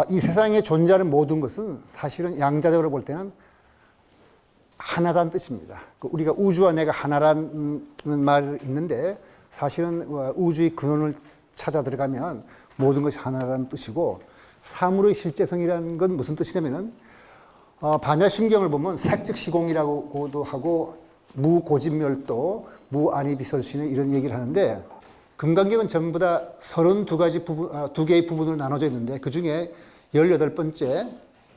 이 세상에 존재하는 모든 것은 사실은 양자적으로 볼 때는 하나다는 뜻입니다. 우리가 우주와 내가 하나라는 말이 있는데 사실은 우주의 근원을 찾아 들어가면 모든 것이 하나라는 뜻이고, 사물의 실제성이라는 건 무슨 뜻이냐면은 반야심경을 보면 색즉시공이라고도 하고 무고집멸도, 무안이비설신의 이런 얘기를 하는데, 금강경은 전부 다 32가지 부분, 두 개의 부분으로 나눠져 있는데 그 중에 18번째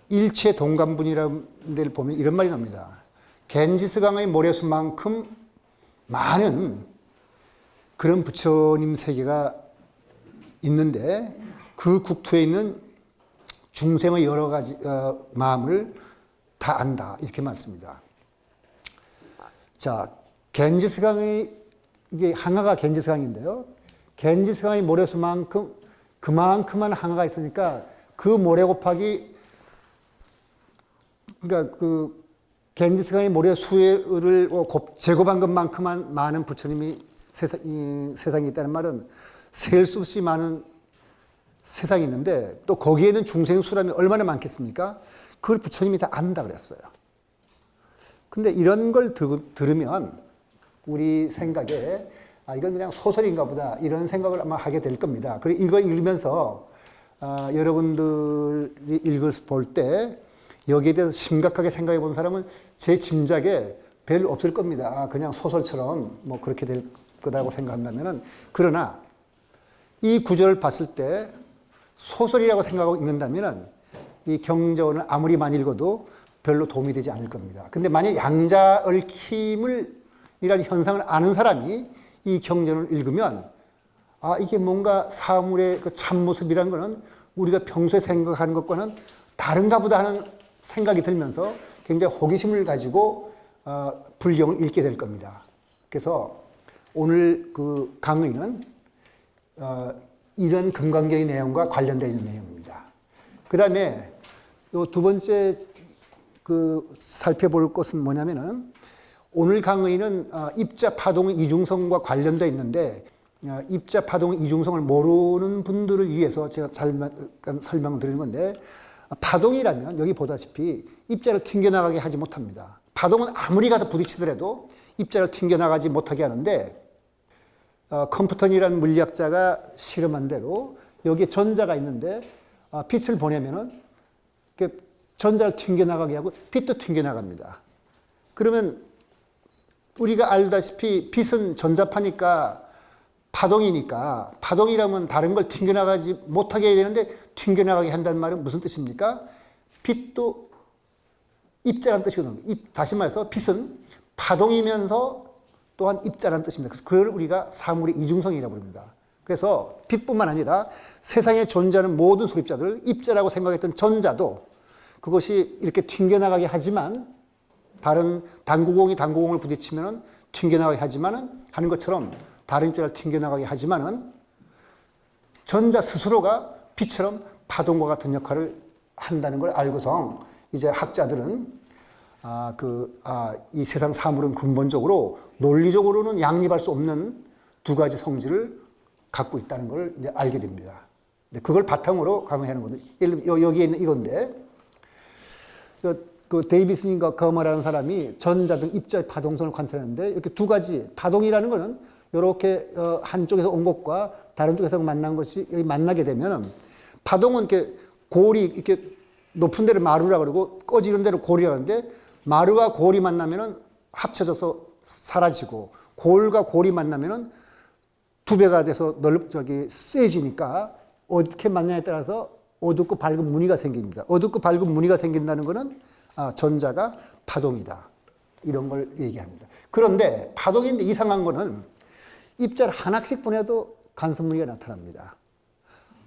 일체 동감분이라는 데를 보면 이런 말이 나옵니다. 겐지스강의 모래수만큼 많은 그런 부처님 세계가 있는데 그 국토에 있는 중생의 여러 가지 마음을 다 안다, 이렇게 말씀입니다. 자, 겐지스강의, 이게 항아가 겐지스강인데요. 겐지스강의 모래수만큼 그만큼만 항아가 있으니까 그 모래 곱하기, 그러니까 그 겐지스강의 모래수를 제곱한 것만큼만 많은 부처님이 세상에 있다는 말은 셀 수 없이 많은 세상이 있는데, 또 거기에 있는 중생 수라면 얼마나 많겠습니까? 그걸 부처님이 다 안다 그랬어요. 근데 이런 걸 들으면 우리 생각에 이건 그냥 소설인가 보다, 이런 생각을 아마 하게 될 겁니다. 그리고 이걸 읽으면서 여러분들이 볼 때 여기에 대해서 심각하게 생각해 본 사람은 제 짐작에 별로 없을 겁니다. 그냥 소설처럼 뭐 그렇게 될 거라고 생각한다면은, 그러나 이 구절을 봤을 때 소설이라고 생각하고 읽는다면은 이 경전을 아무리 많이 읽어도 별로 도움이 되지 않을 겁니다. 근데 만약 양자 얽힘을 이라는 현상을 아는 사람이 이 경전을 읽으면 이게 뭔가 사물의 그 참모습이라는 것은 우리가 평소에 생각하는 것과는 다른가 보다 하는 생각이 들면서 굉장히 호기심을 가지고 불경을 읽게 될 겁니다. 그래서 오늘 그 강의는 이런 금강경의 내용과 관련되어 있는 내용입니다. 그 다음에 요 두 번째 살펴볼 것은 뭐냐면은, 오늘 강의는 입자 파동의 이중성과 관련되어 있는데, 입자 파동의 이중성을 모르는 분들을 위해서 제가 설명을 드리는 건데, 파동이라면 여기 보다시피 입자를 튕겨나가게 하지 못합니다. 파동은 아무리 가서 부딪히더라도 입자를 튕겨나가지 못하게 하는데, 컴프턴이라는 물리학자가 실험한 대로 여기에 전자가 있는데 빛을 보내면은 전자를 튕겨나가게 하고 빛도 튕겨나갑니다. 그러면 우리가 알다시피 빛은 전자파니까 파동이니까, 파동이라면 다른 걸 튕겨나가지 못하게 해야 되는데 튕겨나가게 한다는 말은 무슨 뜻입니까? 빛도 입자라는 뜻이거든요. 다시 말해서 빛은 파동이면서 또한 입자라는 뜻입니다. 그래서 그걸 우리가 사물의 이중성이라고 부릅니다. 그래서 빛뿐만 아니라 세상에 존재하는 모든 소립자들, 입자라고 생각했던 전자도 그것이 이렇게 튕겨나가게 하지만, 다른 당구공이 당구공을 부딪히면 튕겨나가게 하는 것처럼 다른 입자를 튕겨나가게 하지만은 전자 스스로가 빛처럼 파동과 같은 역할을 한다는 걸 알고서 이제 학자들은 이 세상 사물은 근본적으로 논리적으로는 양립할 수 없는 두 가지 성질을 갖고 있다는 걸 이제 알게 됩니다. 그걸 바탕으로 강의하는 거죠. 예를 들면 여기에 있는 이건데, 그 데이비슨인가 거머라는 사람이 전자 등 입자의 파동성을 관찰했는데, 이렇게 두 가지, 파동이라는 거는 이렇게 한쪽에서 온 것과 다른 쪽에서 만난 것이 여기 만나게 되면, 파동은 이렇게 골이 이렇게 높은 데를 마루라 그러고 꺼지는 데를 골이라 그러는데, 마루와 골이 만나면은 합쳐져서 사라지고, 골과 골이 만나면은 두 배가 돼서 세지니까 어떻게 만나냐에 따라서 어둡고 밝은 무늬가 생깁니다. 어둡고 밝은 무늬가 생긴다는 것은 전자가 파동이다, 이런 걸 얘기합니다. 그런데 파동인데 이상한 거는 입자를 하나씩 보내도 간섭무늬가 나타납니다.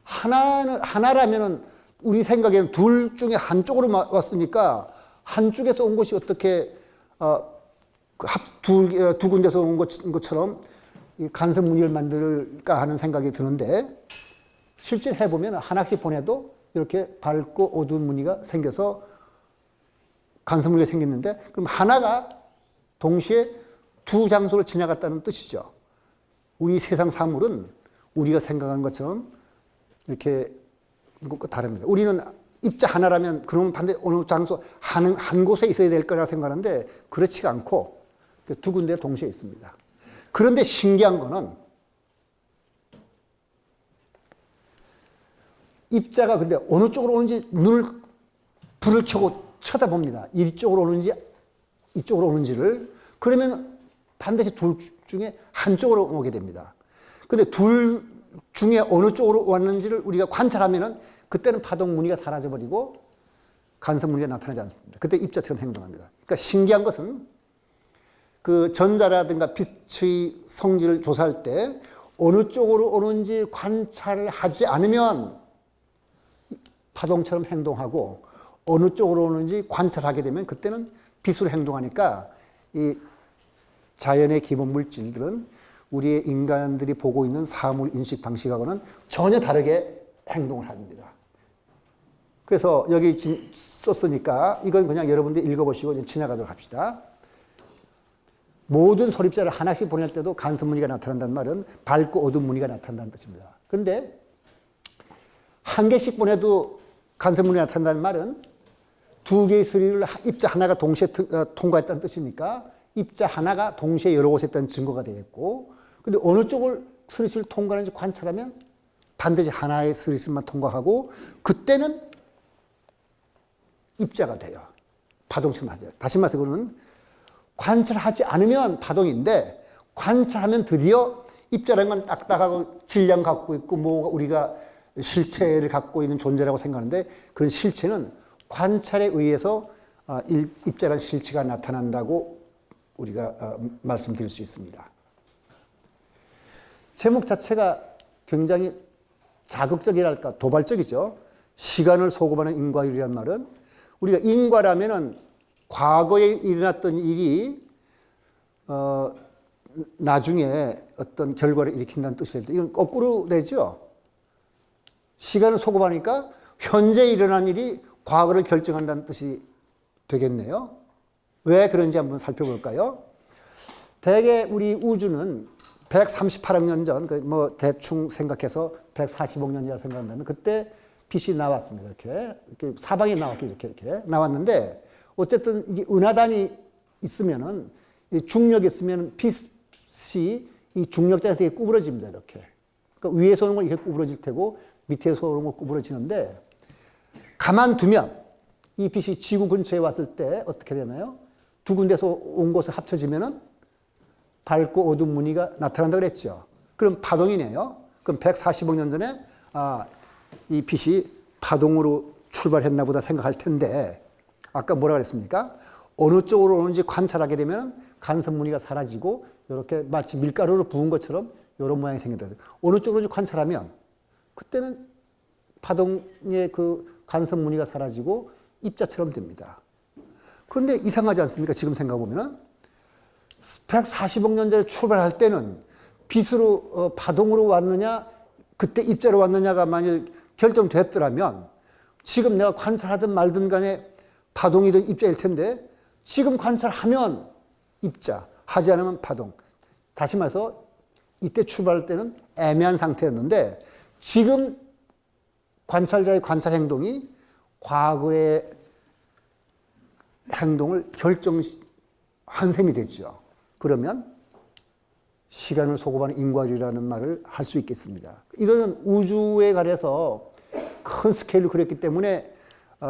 하나라면은 우리 생각에는 둘 중에 한쪽으로 왔으니까 한쪽에서 온 것이 어떻게 두 군데서 온 것처럼 간섭무늬를 만들까 하는 생각이 드는데, 실제 해보면 하나씩 보내도 이렇게 밝고 어두운 무늬가 생겨서 간섭무늬가 생겼는데, 그럼 하나가 동시에 두 장소를 지나갔다는 뜻이죠. 우리 세상 사물은 우리가 생각한 것처럼 이렇게 것과 다릅니다. 우리는 입자 하나라면 그러면 반드시 어느 장소 한 곳에 있어야 될 거라고 생각하는데 그렇지가 않고 두 군데 동시에 있습니다. 그런데 신기한 거는 입자가 근데 어느 쪽으로 오는지 불을 켜고 쳐다봅니다. 이쪽으로 오는지 이쪽으로 오는지를. 그러면 반드시 둘 중에 한쪽으로 오게 됩니다. 근데 둘 중에 어느 쪽으로 왔는지를 우리가 관찰하면은 그때는 파동 무늬가 사라져버리고 간섭 무늬가 나타나지 않습니다. 그때 입자처럼 행동합니다. 그러니까 신기한 것은 그 전자라든가 빛의 성질을 조사할 때 어느 쪽으로 오는지 관찰을 하지 않으면 파동처럼 행동하고 어느 쪽으로 오는지 관찰하게 되면 그때는 빛으로 행동하니까 이 자연의 기본 물질들은 우리의 인간들이 보고 있는 사물 인식 방식하고는 전혀 다르게 행동을 합니다. 그래서 여기 지금 썼으니까 이건 그냥 여러분들이 읽어보시고 이제 지나가도록 합시다. 모든 소립자를 하나씩 보낼 때도 간섭 무늬가 나타난다는 말은 밝고 어두운 무늬가 나타난다는 뜻입니다. 그런데 한 개씩 보내도 간섭 무늬가 나타난다는 말은 두 개의 소리를 입자 하나가 동시에 통과했다는 뜻이니까 입자 하나가 동시에 여러 곳에 있다는 증거가 되겠고, 근데 어느 쪽을 스리스를 통과하는지 관찰하면 반드시 하나의 스리스만 통과하고 그때는 입자가 돼요. 파동처럼 하죠. 다시 말해서 그거는 관찰하지 않으면 파동인데 관찰하면 드디어 입자라는 건 딱딱하고 질량 갖고 있고 뭐 우리가 실체를 갖고 있는 존재라고 생각하는데 그런 실체는 관찰에 의해서 입자라는 실체가 나타난다고 우리가 말씀드릴 수 있습니다. 제목 자체가 굉장히 자극적이랄까 도발적이죠. 시간을 소급하는 인과율이란 말은 우리가 인과라면은 과거에 일어났던 일이 나중에 어떤 결과를 일으킨다는 뜻이 될 때 이건 거꾸로 되죠. 시간을 소급하니까 현재 일어난 일이 과거를 결정한다는 뜻이 되겠네요. 왜 그런지 한번 살펴볼까요? 대개 우리 우주는 138억 년 전, 뭐 대충 생각해서 140억 년이라 생각한다면 그때 빛이 나왔습니다. 이렇게 사방에 나왔게 이렇게 나왔는데 어쨌든 이게 은하단이 있으면은 중력이 있으면 빛이 이 중력장에서 구부러집니다. 이렇게. 그러니까 위에서 오는 건 이렇게 구부러질 테고 밑에서 오는 건 구부러지는데 가만두면 이 빛이 지구 근처에 왔을 때 어떻게 되나요? 두 군데서 온 곳을 합쳐지면은 밝고 어두운 무늬가 나타난다고 그랬죠. 그럼 파동이네요. 그럼 140억 년 전에 이 빛이 파동으로 출발했나 보다 생각할 텐데 아까 뭐라 그랬습니까? 어느 쪽으로 오는지 관찰하게 되면 간섭 무늬가 사라지고 이렇게 마치 밀가루로 부은 것처럼 이런 모양이 생긴다. 어느 쪽으로 오는지 관찰하면 그때는 파동의 그 간섭 무늬가 사라지고 입자처럼 됩니다. 그런데 이상하지 않습니까? 지금 생각해보면 140억 년 전에 출발할 때는 빛으로 파동으로 왔느냐 그때 입자로 왔느냐가 만약 결정됐더라면 지금 내가 관찰하든 말든 간에 파동이든 입자일 텐데 지금 관찰하면 입자, 하지 않으면 파동. 다시 말해서 이때 출발할 때는 애매한 상태였는데 지금 관찰자의 관찰 행동이 과거의 행동을 결정한 셈이 되죠. 그러면 시간을 소급하는 인과주의라는 말을 할 수 있겠습니다. 이거는 우주에 관해서 큰 스케일로 그렸기 때문에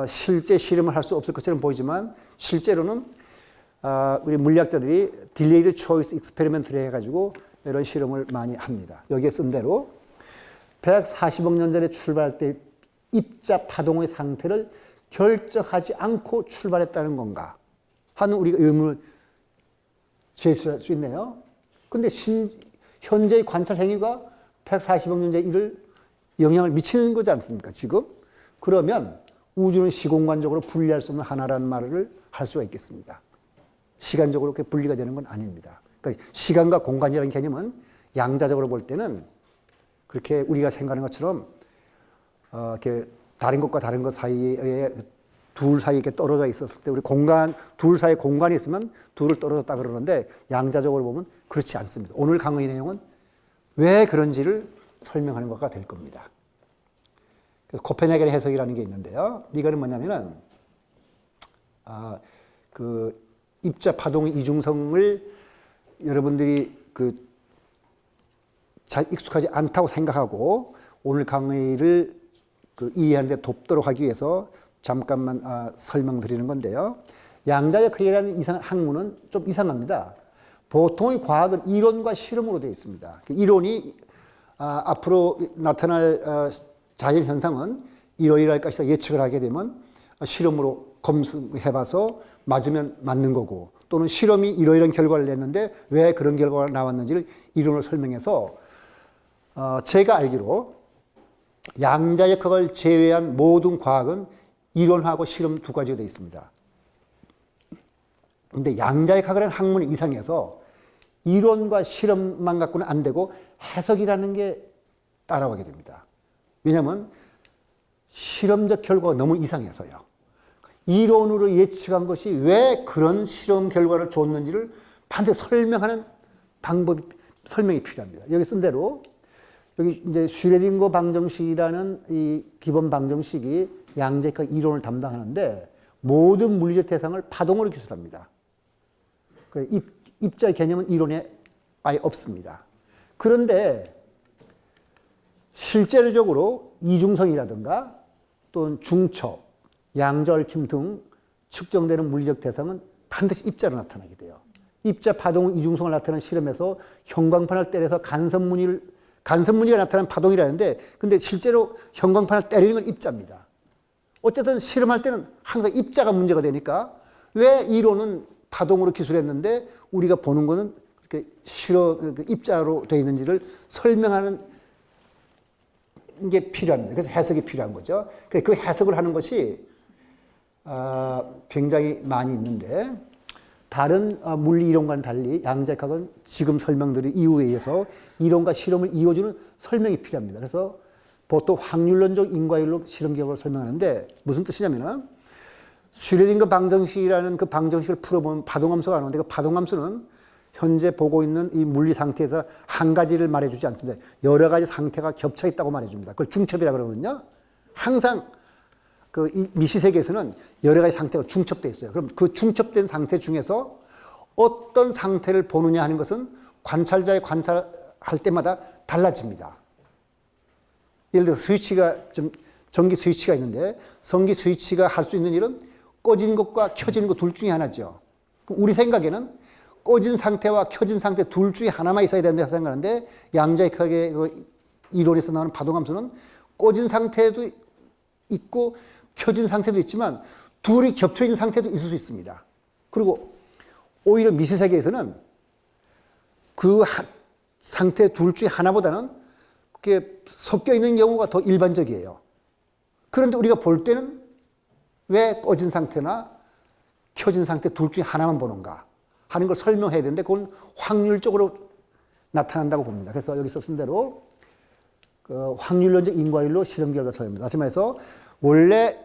실제 실험을 할 수 없을 것처럼 보이지만 실제로는 우리 물리학자들이 딜레이드 초이스 익스페리먼트를 해가지고 이런 실험을 많이 합니다. 여기에 쓴 대로 140억 년 전에 출발할 때 입자 파동의 상태를 결정하지 않고 출발했다는 건가 하는 우리가 의문을 제시할 수 있네요. 근데 현재의 관찰 행위가 140억 년 전의 일을 영향을 미치는 거지 않습니까, 지금? 그러면 우주는 시공간적으로 분리할 수 없는 하나라는 말을 할 수가 있겠습니다. 시간적으로 그렇게 분리가 되는 건 아닙니다. 그러니까 시간과 공간이라는 개념은 양자적으로 볼 때는 그렇게 우리가 생각하는 것처럼 이렇게 다른 것과 다른 것 사이에 둘 사이에 이렇게 떨어져 있었을 때 우리 둘 사이에 공간이 있으면 둘을 떨어졌다 그러는데 양자적으로 보면 그렇지 않습니다. 오늘 강의 내용은 왜 그런지를 설명하는 것가 될 겁니다. 그래서 코펜하겐 해석이라는 게 있는데요. 이거는 뭐냐면은 그 입자 파동 이중성을 여러분들이 잘 익숙하지 않다고 생각하고 오늘 강의를 이해하는 데 돕도록 하기 위해서 잠깐만 설명드리는 건데요. 양자역학이라는 학문은 좀 이상합니다. 보통의 과학은 이론과 실험으로 되어 있습니다. 이론이 앞으로 나타날 자연현상은 이러이러할 것이다 예측을 하게 되면 실험으로 검증해봐서 맞으면 맞는 거고, 또는 실험이 이러이러한 결과를 냈는데 왜 그런 결과가 나왔는지를 이론으로 설명해서 제가 알기로 양자역학을 제외한 모든 과학은 이론하고 실험 두 가지가 되어 있습니다. 근데 양자역학이라는 학문이 이상해서 이론과 실험만 갖고는 안 되고 해석이라는 게 따라오게 됩니다. 왜냐하면 실험적 결과가 너무 이상해서요. 이론으로 예측한 것이 왜 그런 실험 결과를 줬는지를 반드시 설명하는 방법이, 설명이 필요합니다. 여기 쓴 대로 여기 이제 슈레딩거 방정식이라는 이 기본 방정식이 양자역학 이론을 담당하는데 모든 물리적 대상을 파동으로 기술합니다. 입자의 개념은 이론에 아예 없습니다. 그런데 실제적으로 이중성이라든가 또는 중첩, 양자얽힘 등 측정되는 물리적 대상은 반드시 입자로 나타나게 돼요. 입자 파동 이중성을 나타내는 실험에서 형광판을 때려서 간섭무늬가 나타나는 파동이라는데, 근데 실제로 형광판을 때리는 건 입자입니다. 어쨌든 실험할 때는 항상 입자가 문제가 되니까 왜 이론은 파동으로 기술했는데 우리가 보는 거는 그렇게 입자로 되어 있는지를 설명하는 게 필요합니다. 그래서 해석이 필요한 거죠. 그 해석을 하는 것이 굉장히 많이 있는데, 다른 물리 이론과는 달리 양자역학은 지금 설명드린 이유에 의해서 이론과 실험을 이어주는 설명이 필요합니다. 그래서 보통 확률론적 인과율로 실험 결과를 설명하는데 무슨 뜻이냐면은 슈레딩거 방정식이라는 그 방정식을 풀어보면 파동함수가 나오는데 그 파동함수는 현재 보고 있는 이 물리 상태에서 한 가지를 말해주지 않습니다. 여러 가지 상태가 겹쳐 있다고 말해줍니다. 그걸 중첩이라고 그러거든요. 항상 이 미시세계에서는 여러 가지 상태가 중첩되어 있어요. 그럼 그 중첩된 상태 중에서 어떤 상태를 보느냐 하는 것은 관찰자의 관찰할 때마다 달라집니다. 예를 들어 전기 스위치가 있는데 전기 스위치가 할 수 있는 일은 꺼진 것과 켜지는 것 둘 중에 하나죠. 우리 생각에는 꺼진 상태와 켜진 상태 둘 중에 하나만 있어야 된다고 생각하는데 양자역학의 이론에서 나오는 파동함수는 꺼진 상태도 있고 켜진 상태도 있지만 둘이 겹쳐 있는 상태도 있을 수 있습니다. 그리고 오히려 미시세계에서는 그 상태 둘 중에 하나보다는 그게 섞여 있는 경우가 더 일반적이에요. 그런데 우리가 볼 때는 왜 꺼진 상태나 켜진 상태 둘 중에 하나만 보는가 하는 걸 설명해야 되는데 그건 확률적으로 나타난다고 봅니다. 그래서 여기서 쓴 대로 확률론적 인과율로 실험 결과 설명입니다. 다시 말해서 원래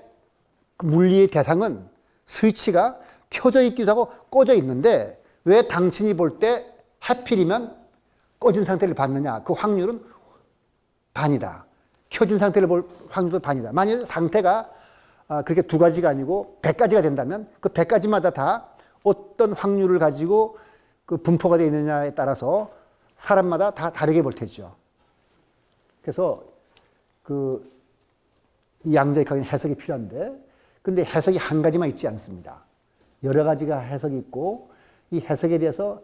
물리의 대상은 스위치가 켜져 있기도 하고 꺼져 있는데 왜 당신이 볼 때 하필이면 꺼진 상태를 봤느냐? 그 확률은 반이다. 켜진 상태를 볼 확률도 반이다. 만일 상태가 그렇게 두 가지가 아니고 100가지가 된다면 그 100가지마다 다 어떤 확률을 가지고 그 분포가 되어 있느냐에 따라서 사람마다 다 다르게 볼 테죠. 그래서 이 양자역학은 해석이 필요한데, 근데 해석이 한 가지만 있지 않습니다. 여러 가지가 해석이 있고 이 해석에 대해서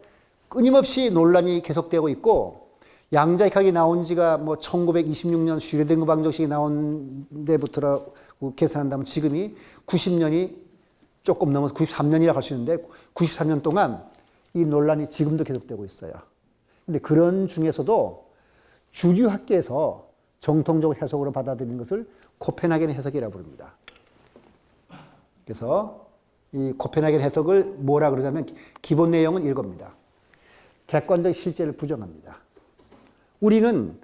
끊임없이 논란이 계속되고 있고, 양자역학이 나온 지가 1926년 슈레딩거 방정식이 나온 데부터 계산한다면 지금이 90년이 조금 넘어서 93년이라고 할 수 있는데 93년 동안 이 논란이 지금도 계속되고 있어요. 근데 그런 중에서도 주류 학계에서 정통적으로 해석으로 받아들이는 것을 코펜하겐 해석이라고 부릅니다. 그래서 이 코펜하겐 해석을 뭐라 그러자면 기본 내용은 이겁니다. 객관적 실제를 부정합니다. 우리는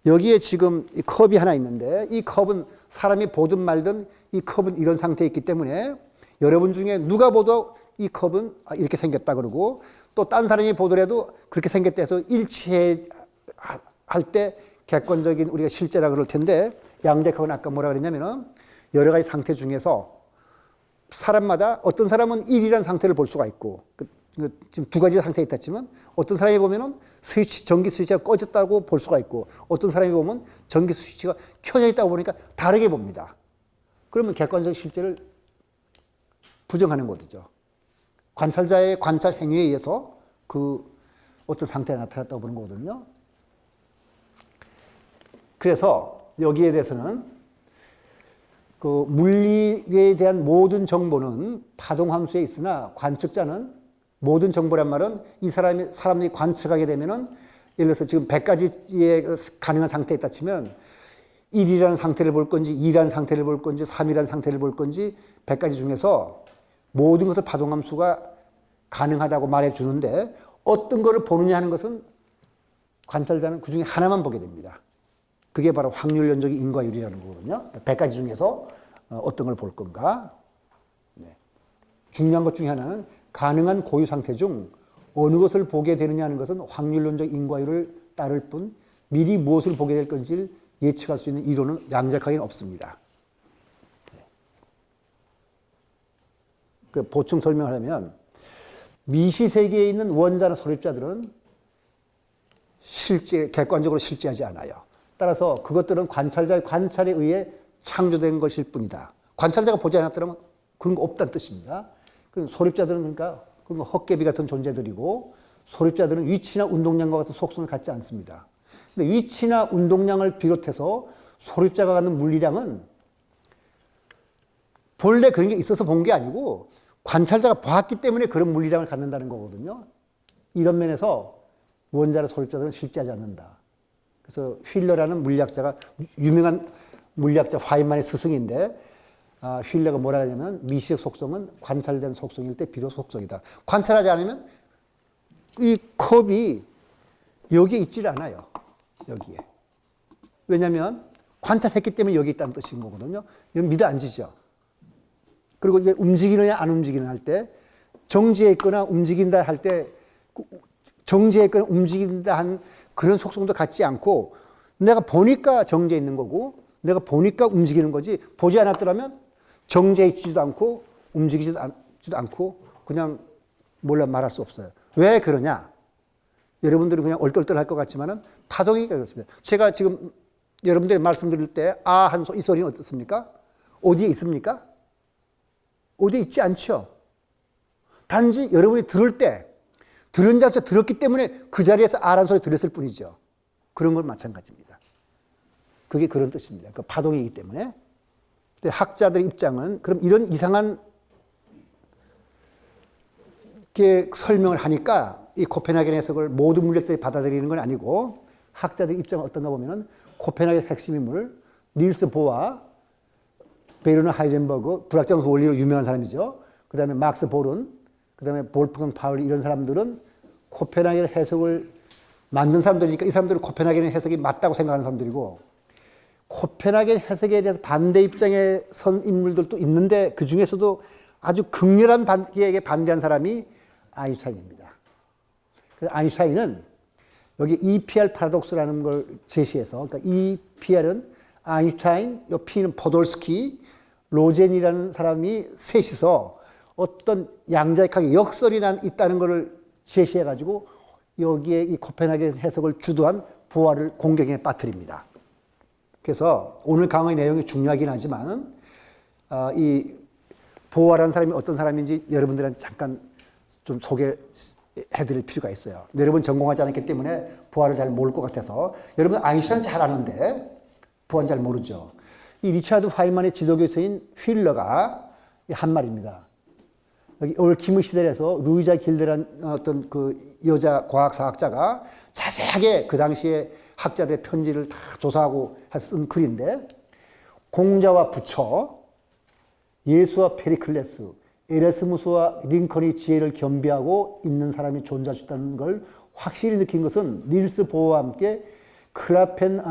여기에 지금 이 컵이 하나 있는데 이 컵은 사람이 보든 말든 이 컵은 이런 상태에 있기 때문에 여러분 중에 누가 보도 이 컵은 이렇게 생겼다 그러고 또 딴 사람이 보더라도 그렇게 생겼다 해서 일치해 할 때 객관적인 우리가 실제라 그럴 텐데 양자역학은 아까 뭐라 그랬냐면은 여러 가지 상태 중에서 사람마다 어떤 사람은 1이라는 상태를 볼 수가 있고 지금 두 가지 상태에 있다지만 어떤 사람이 보면은 전기 스위치가 꺼졌다고 볼 수가 있고 어떤 사람이 보면 전기 스위치가 켜져 있다고 보니까 다르게 봅니다. 그러면 객관적 실제를 부정하는 것이죠. 관찰자의 관찰 행위에 의해서 그 어떤 상태가 나타났다고 보는 거거든요. 그래서 여기에 대해서는 그 물리에 대한 모든 정보는 파동함수에 있으나 관측자는 모든 정보란 말은 이 사람들이 관측하게 되면은 예를 들어서 지금 100가지의 가능한 상태에 있다 치면 1이라는 상태를 볼 건지 2라는 상태를 볼 건지 3이라는 상태를 볼 건지 100가지 중에서 모든 것을 파동함수가 가능하다고 말해 주는데 어떤 거를 보느냐 하는 것은 관찰자는 그 중에 하나만 보게 됩니다. 그게 바로 확률론적인 인과율이라는 거거든요. 100가지 중에서 어떤 걸 볼 건가. 네. 중요한 것 중에 하나는 가능한 고유 상태 중 어느 것을 보게 되느냐 하는 것은 확률론적 인과율을 따를 뿐 미리 무엇을 보게 될 건지를 예측할 수 있는 이론은 양자역학에는 없습니다. 네. 그 보충 설명을 하면 미시 세계에 있는 원자나 소립자들은 객관적으로 실제하지 않아요. 따라서 그것들은 관찰자의 관찰에 의해 창조된 것일 뿐이다. 관찰자가 보지 않았더라면 그런 거 없다는 뜻입니다. 소립자들은 그러니까 헛개비 같은 존재들이고 소립자들은 위치나 운동량과 같은 속성을 갖지 않습니다. 근데 위치나 운동량을 비롯해서 소립자가 갖는 물리량은 본래 그런 게 있어서 본 게 아니고 관찰자가 봤기 때문에 그런 물리량을 갖는다는 거거든요. 이런 면에서 원자나 소립자들은 실제하지 않는다. 그래서 휠러라는 물리학자가 유명한 물리학자 화이만의 스승인데 휠러가 뭐라 하냐면 미시적 속성은 관찰된 속성일 때 비로소 속성이다. 관찰하지 않으면 이 컵이 여기에 있질 않아요. 여기에. 왜냐하면 관찰했기 때문에 여기 있다는 뜻인 거거든요. 이건 믿어 앉으죠. 그리고 이게 움직이느냐 안 움직이느냐 할 때 정지해 있거나 움직인다 할 때 정지해 있거나 움직인다 한 그런 속성도 갖지 않고 내가 보니까 정지해 있는 거고 내가 보니까 움직이는 거지 보지 않았더라면 정지해 있지도 않고 움직이지도 않고 그냥 몰라 말할 수 없어요. 왜 그러냐? 여러분들은 그냥 얼떨떨할 것 같지만은 파동이니까 그렇습니다. 제가 지금 여러분들이 말씀드릴 때 아 한 이 소리는 어떻습니까? 어디에 있습니까? 어디에 있지 않죠. 단지 여러분이 들을 때 들은 자체 들었기 때문에 그 자리에서 아란 소리 들었을 뿐이죠. 그런 건 마찬가지입니다. 그게 그런 뜻입니다. 그 파동이기 때문에. 근데 학자들의 입장은 그럼 이런 이상한 게 설명을 하니까 이 코펜하겐 해석을 모든 물리학자들이 받아들이는 건 아니고 학자들의 입장은 어떤가 보면은 코펜하겐 핵심 인물 닐스 보아, 베르너 하이젠버그, 불확정성 원리로 유명한 사람이죠. 그 다음에 막스 보른, 그 다음에 볼프강 파울 이런 사람들은 코펜하겐 해석을 만든 사람들이니까 이 사람들은 코펜하겐 해석이 맞다고 생각하는 사람들이고 코펜하겐 해석에 대해서 반대 입장에 선 인물들도 있는데 그 중에서도 아주 극렬한 반기에게 반대한 사람이 아인슈타인입니다. 그래서 아인슈타인은 여기 EPR 파라독스라는 걸 제시해서 그러니까 EPR은 아인슈타인, 요 P는 포돌스키, 로젠이라는 사람이 셋이서 어떤 양자역학의 역설이 있다는 것을 제시해가지고 여기에 이 코펜하겐 해석을 주도한 보아를 공격에 빠뜨립니다. 그래서 오늘 강의 내용이 중요하긴 하지만 이 보아라는 사람이 어떤 사람인지 여러분들한테 잠깐 좀 소개해드릴 필요가 있어요. 여러분 전공하지 않았기 때문에 보아를 잘 모를 것 같아서 여러분 아인슈타인은 잘 아는데 보아는 잘 모르죠. 이 리차드 화이만의 지도교수인 휠러가 한 말입니다. 여기 올킴의 시대에서 루이자 길드라는 어떤 그 여자 과학사학자가 자세하게 그 당시에 학자들의 편지를 다 조사하고 쓴 글인데 공자와 부처, 예수와 페리클레스, 에레스무스와 링컨이 지혜를 겸비하고 있는 사람이 존재할 수 있다는 걸 확실히 느낀 것은 닐스 보어와 함께 크라펜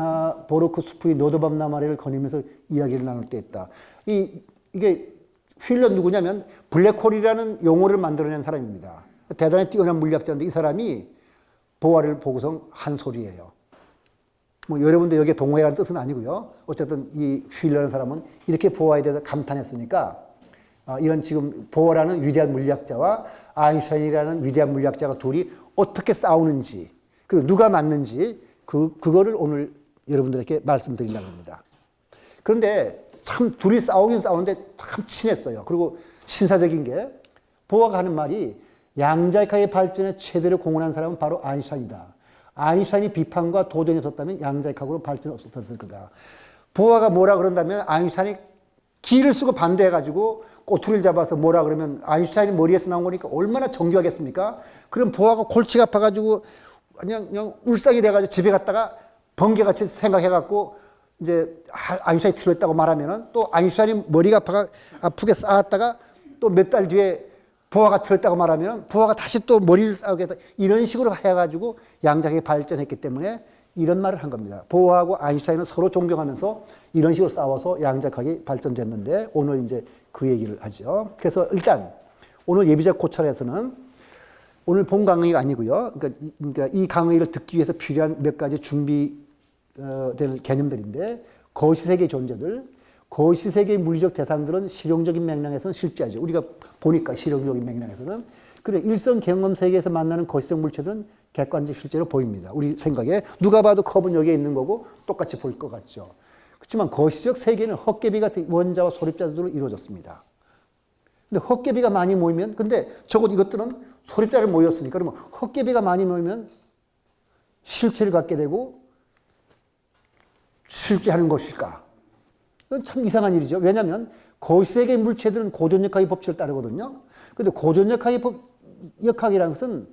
보르크 수프의 노드밤 나마레를 거니면서 이야기를 나눌 때 있다. 이게 휠러 누구냐면 블랙홀이라는 용어를 만들어낸 사람입니다. 대단히 뛰어난 물리학자인데 이 사람이 보아를 보고서 한 소리예요. 뭐 여러분도 여기에 동의하라는 뜻은 아니고요. 어쨌든 이 휠러라는 사람은 이렇게 보아에 대해서 감탄했으니까 이런 지금 보어라는 위대한 물리학자와 아인슈타인이라는 위대한 물리학자가 둘이 어떻게 싸우는지 그리고 누가 맞는지 그거를 오늘 여러분들에게 말씀드리려고 합니다. 그런데 참 둘이 싸우긴 싸우는데 참 친했어요. 그리고 신사적인 게 보아가 하는 말이 양자역학의 발전에 최대로 공헌한 사람은 바로 아인슈타인이다. 아인슈타인이 비판과 도전이 없었다면 양자역학으로 발전이 없었을 거다. 보아가 뭐라 그런다면 아인슈타인이 기를 쓰고 반대해가지고 꼬투리를 잡아서 뭐라 그러면 아인슈타인이 머리에서 나온 거니까 얼마나 정교하겠습니까? 그럼 보아가 골치가 아파가지고 그냥 울상이 돼가지고 집에 갔다가 번개같이 생각해갖고 이제 아인슈타인이 틀렸다고 말하면은 또 아인슈타인이 머리가 아프게 쌓았다가 또 몇 달 뒤에 보아가 틀렸다고 말하면 보아가 다시 또 머리를 싸우게 해서 이런 식으로 해가지고 양자역학이 발전했기 때문에 이런 말을 한 겁니다. 보아하고 아인슈타인은 서로 존경하면서 이런 식으로 싸워서 양자역학이 발전됐는데 오늘 이제 그 얘기를 하죠. 그래서 일단 오늘 예비적 고찰에서는 오늘 본 강의가 아니고요. 그러니까 이 강의를 듣기 위해서 필요한 몇 가지 준비된 개념들인데 거시세계의 존재들, 거시세계의 물리적 대상들은 실용적인 맥락에서는 실제하죠. 우리가 보니까 실용적인 맥락에서는. 그래 일선 경험 세계에서 만나는 거시적 물체들은 객관적 실제로 보입니다. 우리 생각에 누가 봐도 컵은 여기에 있는 거고 똑같이 보일 것 같죠. 그렇지만 거시적 세계는 헛개비 같은 원자와 소립자들로 이루어졌습니다. 근데 헛개비가 많이 모이면 근데 적어도 이것들은 소립자를 모였으니까 그러면 헛개비가 많이 모이면 실체를 갖게 되고 실제하는 것일까? 이건 참 이상한 일이죠. 왜냐하면 거시세계의 물체들은 고전역학의 법칙을 따르거든요. 그런데 고전역학의 역학이라는 것은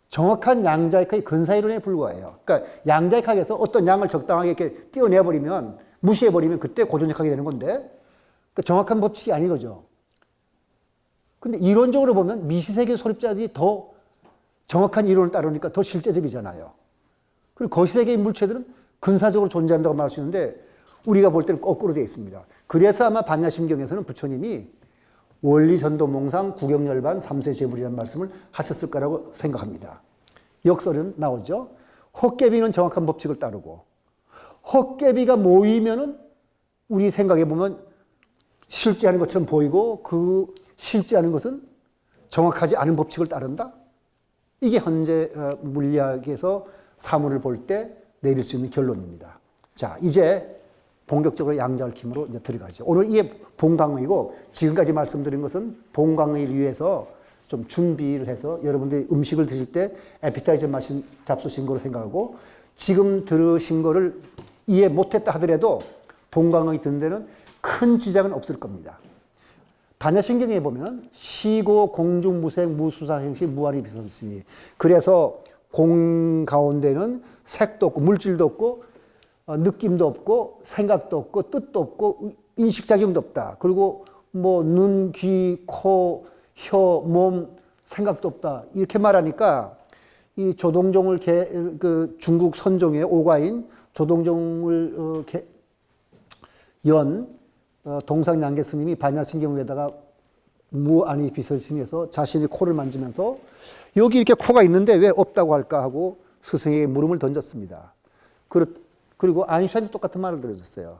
정확한 양자역학의 근사이론에 불과해요. 그러니까 양자역학에서 어떤 양을 적당하게 이렇게 띄어내버리면 무시해버리면 그때 고전역학이 되는 건데 그러니까 정확한 법칙이 아닌 거죠. 근데 이론적으로 보면 미시세계 소립자들이 더 정확한 이론을 따르니까 더 실제적이잖아요. 그리고 거시세계의 물체들은 근사적으로 존재한다고 말할 수 있는데 우리가 볼 때는 거꾸로 되어 있습니다. 그래서 아마 반야심경에서는 부처님이 원리전도몽상 구경열반 삼세제불이라는 말씀을 하셨을 거라고 생각합니다. 역설은 나오죠. 헛개비는 정확한 법칙을 따르고 헛개비가 모이면은 우리 생각해 보면 실제하는 것처럼 보이고 그 실제하는 것은 정확하지 않은 법칙을 따른다. 이게 현재 물리학에서 사물을 볼 때 내릴 수 있는 결론입니다. 자, 이제 본격적으로 양자역학으로 이제 들어가죠. 오늘 이게 본강의이고 지금까지 말씀드린 것은 본강의를 위해서 좀 준비를 해서 여러분들이 음식을 드실 때 에피타이저 마신 잡수신 거로 생각하고 지금 들으신 거를 이해 못했다 하더라도 본강의 듣는 데는 큰 지장은 없을 겁니다. 반야심경에 보면 시고 공중 무색 무수사 행시 무한히 비설으니 그래서 공 가운데는 색도 없고 물질도 없고 느낌도 없고 생각도 없고 뜻도 없고 인식작용도 없다. 그리고 뭐 눈, 귀, 코, 혀, 몸 생각도 없다. 이렇게 말하니까 이 조동종을 그 중국 선종의 오가인 조동종을 연 동상양계 스님이 반야심경 위에다가 무안이 비설신해서 자신이 코를 만지면서 여기 이렇게 코가 있는데 왜 없다고 할까 하고 스승에게 물음을 던졌습니다. 그리고 아인슈타인도 똑같은 말을 들어줬어요.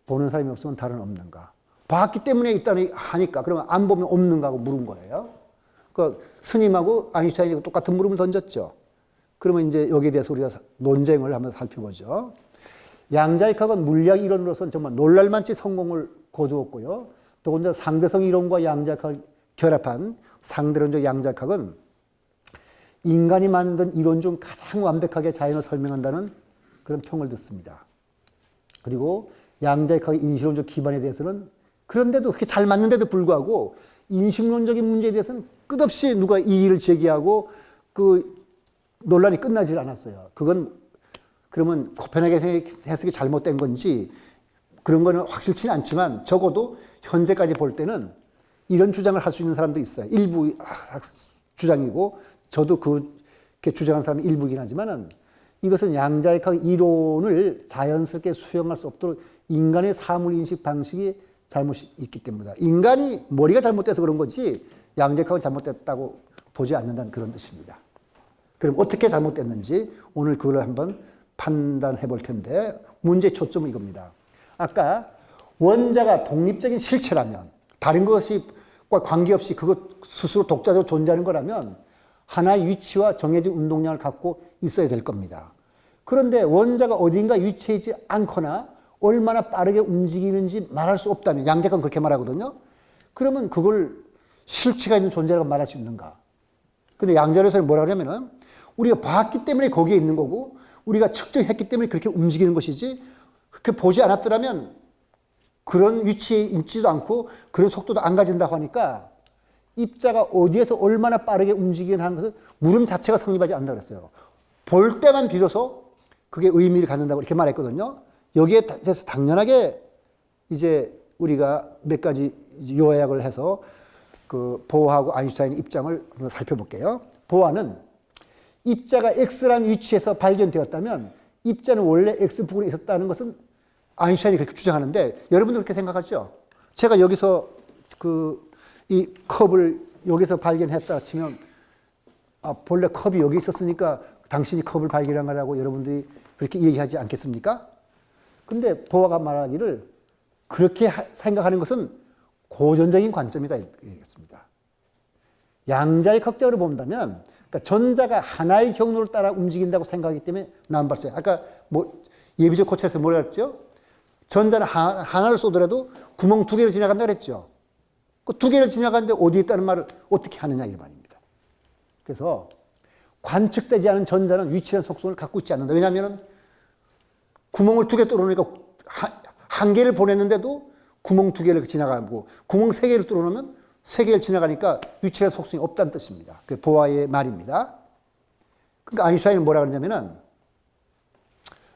보는 사람이 없으면 다른 없는가. 봤기 때문에 있다니 하니까 그러면 안 보면 없는가 하고 물은 거예요. 그 스님하고 아인슈타인이 똑같은 물음을 던졌죠. 그러면 이제 여기에 대해서 우리가 논쟁을 한번 살펴보죠. 양자역학은 물리학 이론으로서는 정말 놀랄만치 성공을 거두었고요. 더군다나 상대성 이론과 양자역학을 결합한 상대론적 양자역학은 인간이 만든 이론 중 가장 완벽하게 자연을 설명한다는 그런 평을 듣습니다. 그리고 양자역학의 인식론적 기반에 대해서는 그런데도 그렇게 잘 맞는데도 불구하고 인식론적인 문제에 대해서는 끝없이 누가 이의를 제기하고 그 논란이 끝나질 않았어요. 그건 그러면 코펜하겐 해석이 잘못된 건지 그런 거는 확실치는 않지만 적어도 현재까지 볼 때는 이런 주장을 할 수 있는 사람도 있어요. 일부 주장이고 저도 그렇게 주장한 사람이 일부이긴 하지만은 이것은 양자역학 이론을 자연스럽게 수용할 수 없도록 인간의 사물인식 방식이 잘못이 있기 때문이다. 인간이 머리가 잘못돼서 그런 거지 양자역학은 잘못됐다고 보지 않는다는 그런 뜻입니다. 그럼 어떻게 잘못됐는지 오늘 그걸 한번 판단해 볼 텐데 문제의 초점은 이겁니다. 아까 원자가 독립적인 실체라면 다른 것과 관계없이 그것 스스로 독자적으로 존재하는 거라면 하나의 위치와 정해진 운동량을 갖고 있어야 될 겁니다. 그런데 원자가 어딘가 위치하지 않거나 얼마나 빠르게 움직이는지 말할 수 없다면 양자가 그렇게 말하거든요. 그러면 그걸 실체가 있는 존재라고 말할 수 있는가? 근데 양자에서는 뭐라 그러냐면은 우리가 봤기 때문에 거기에 있는 거고 우리가 측정했기 때문에 그렇게 움직이는 것이지 그렇게 보지 않았더라면 그런 위치에 있지도 않고 그런 속도도 안 가진다고 하니까 입자가 어디에서 얼마나 빠르게 움직이는 하는 것은 물음 자체가 성립하지 않는다고 그랬어요. 볼 때만 비로소 그게 의미를 갖는다고 이렇게 말했거든요. 여기에 대해서 당연하게 이제 우리가 몇 가지 요약을 해서 그 보아하고 아인슈타인의 입장을 한번 살펴볼게요. 보아는 입자가 X라는 위치에서 발견되었다면 입자는 원래 X 부근에 있었다는 것은 아인슈타인이 그렇게 주장하는데 여러분도 그렇게 생각하죠? 제가 여기서 이 컵을 여기서 발견했다 치면 본래 컵이 여기 있었으니까 당신이 컵을 발견한 거라고 여러분들이 그렇게 얘기하지 않겠습니까? 근데 보아가 말하기를 그렇게 생각하는 것은 고전적인 관점이다 얘기했습니다. 양자의 극적으로 본다면 그러니까 전자가 하나의 경로를 따라 움직인다고 생각하기 때문에 나온 발생. 아까 뭐 예비적 고찰에서 뭐라 했죠? 전자는 하나를 쏘더라도 구멍 두 개를 지나간다 그랬죠. 그 두 개를 지나가는데 어디에 있다는 말을 어떻게 하느냐 이 말입니다. 그래서 관측되지 않은 전자는 위치한 속성을 갖고 있지 않는다. 왜냐하면 구멍을 두 개 뚫어놓으니까 한 개를 보냈는데도 구멍 두 개를 지나가고 구멍 세 개를 뚫어놓으면 세 개를 지나가니까 위치한 속성이 없다는 뜻입니다. 그 보아의 말입니다. 그러니까 아인슈타인은 뭐라 그러냐면은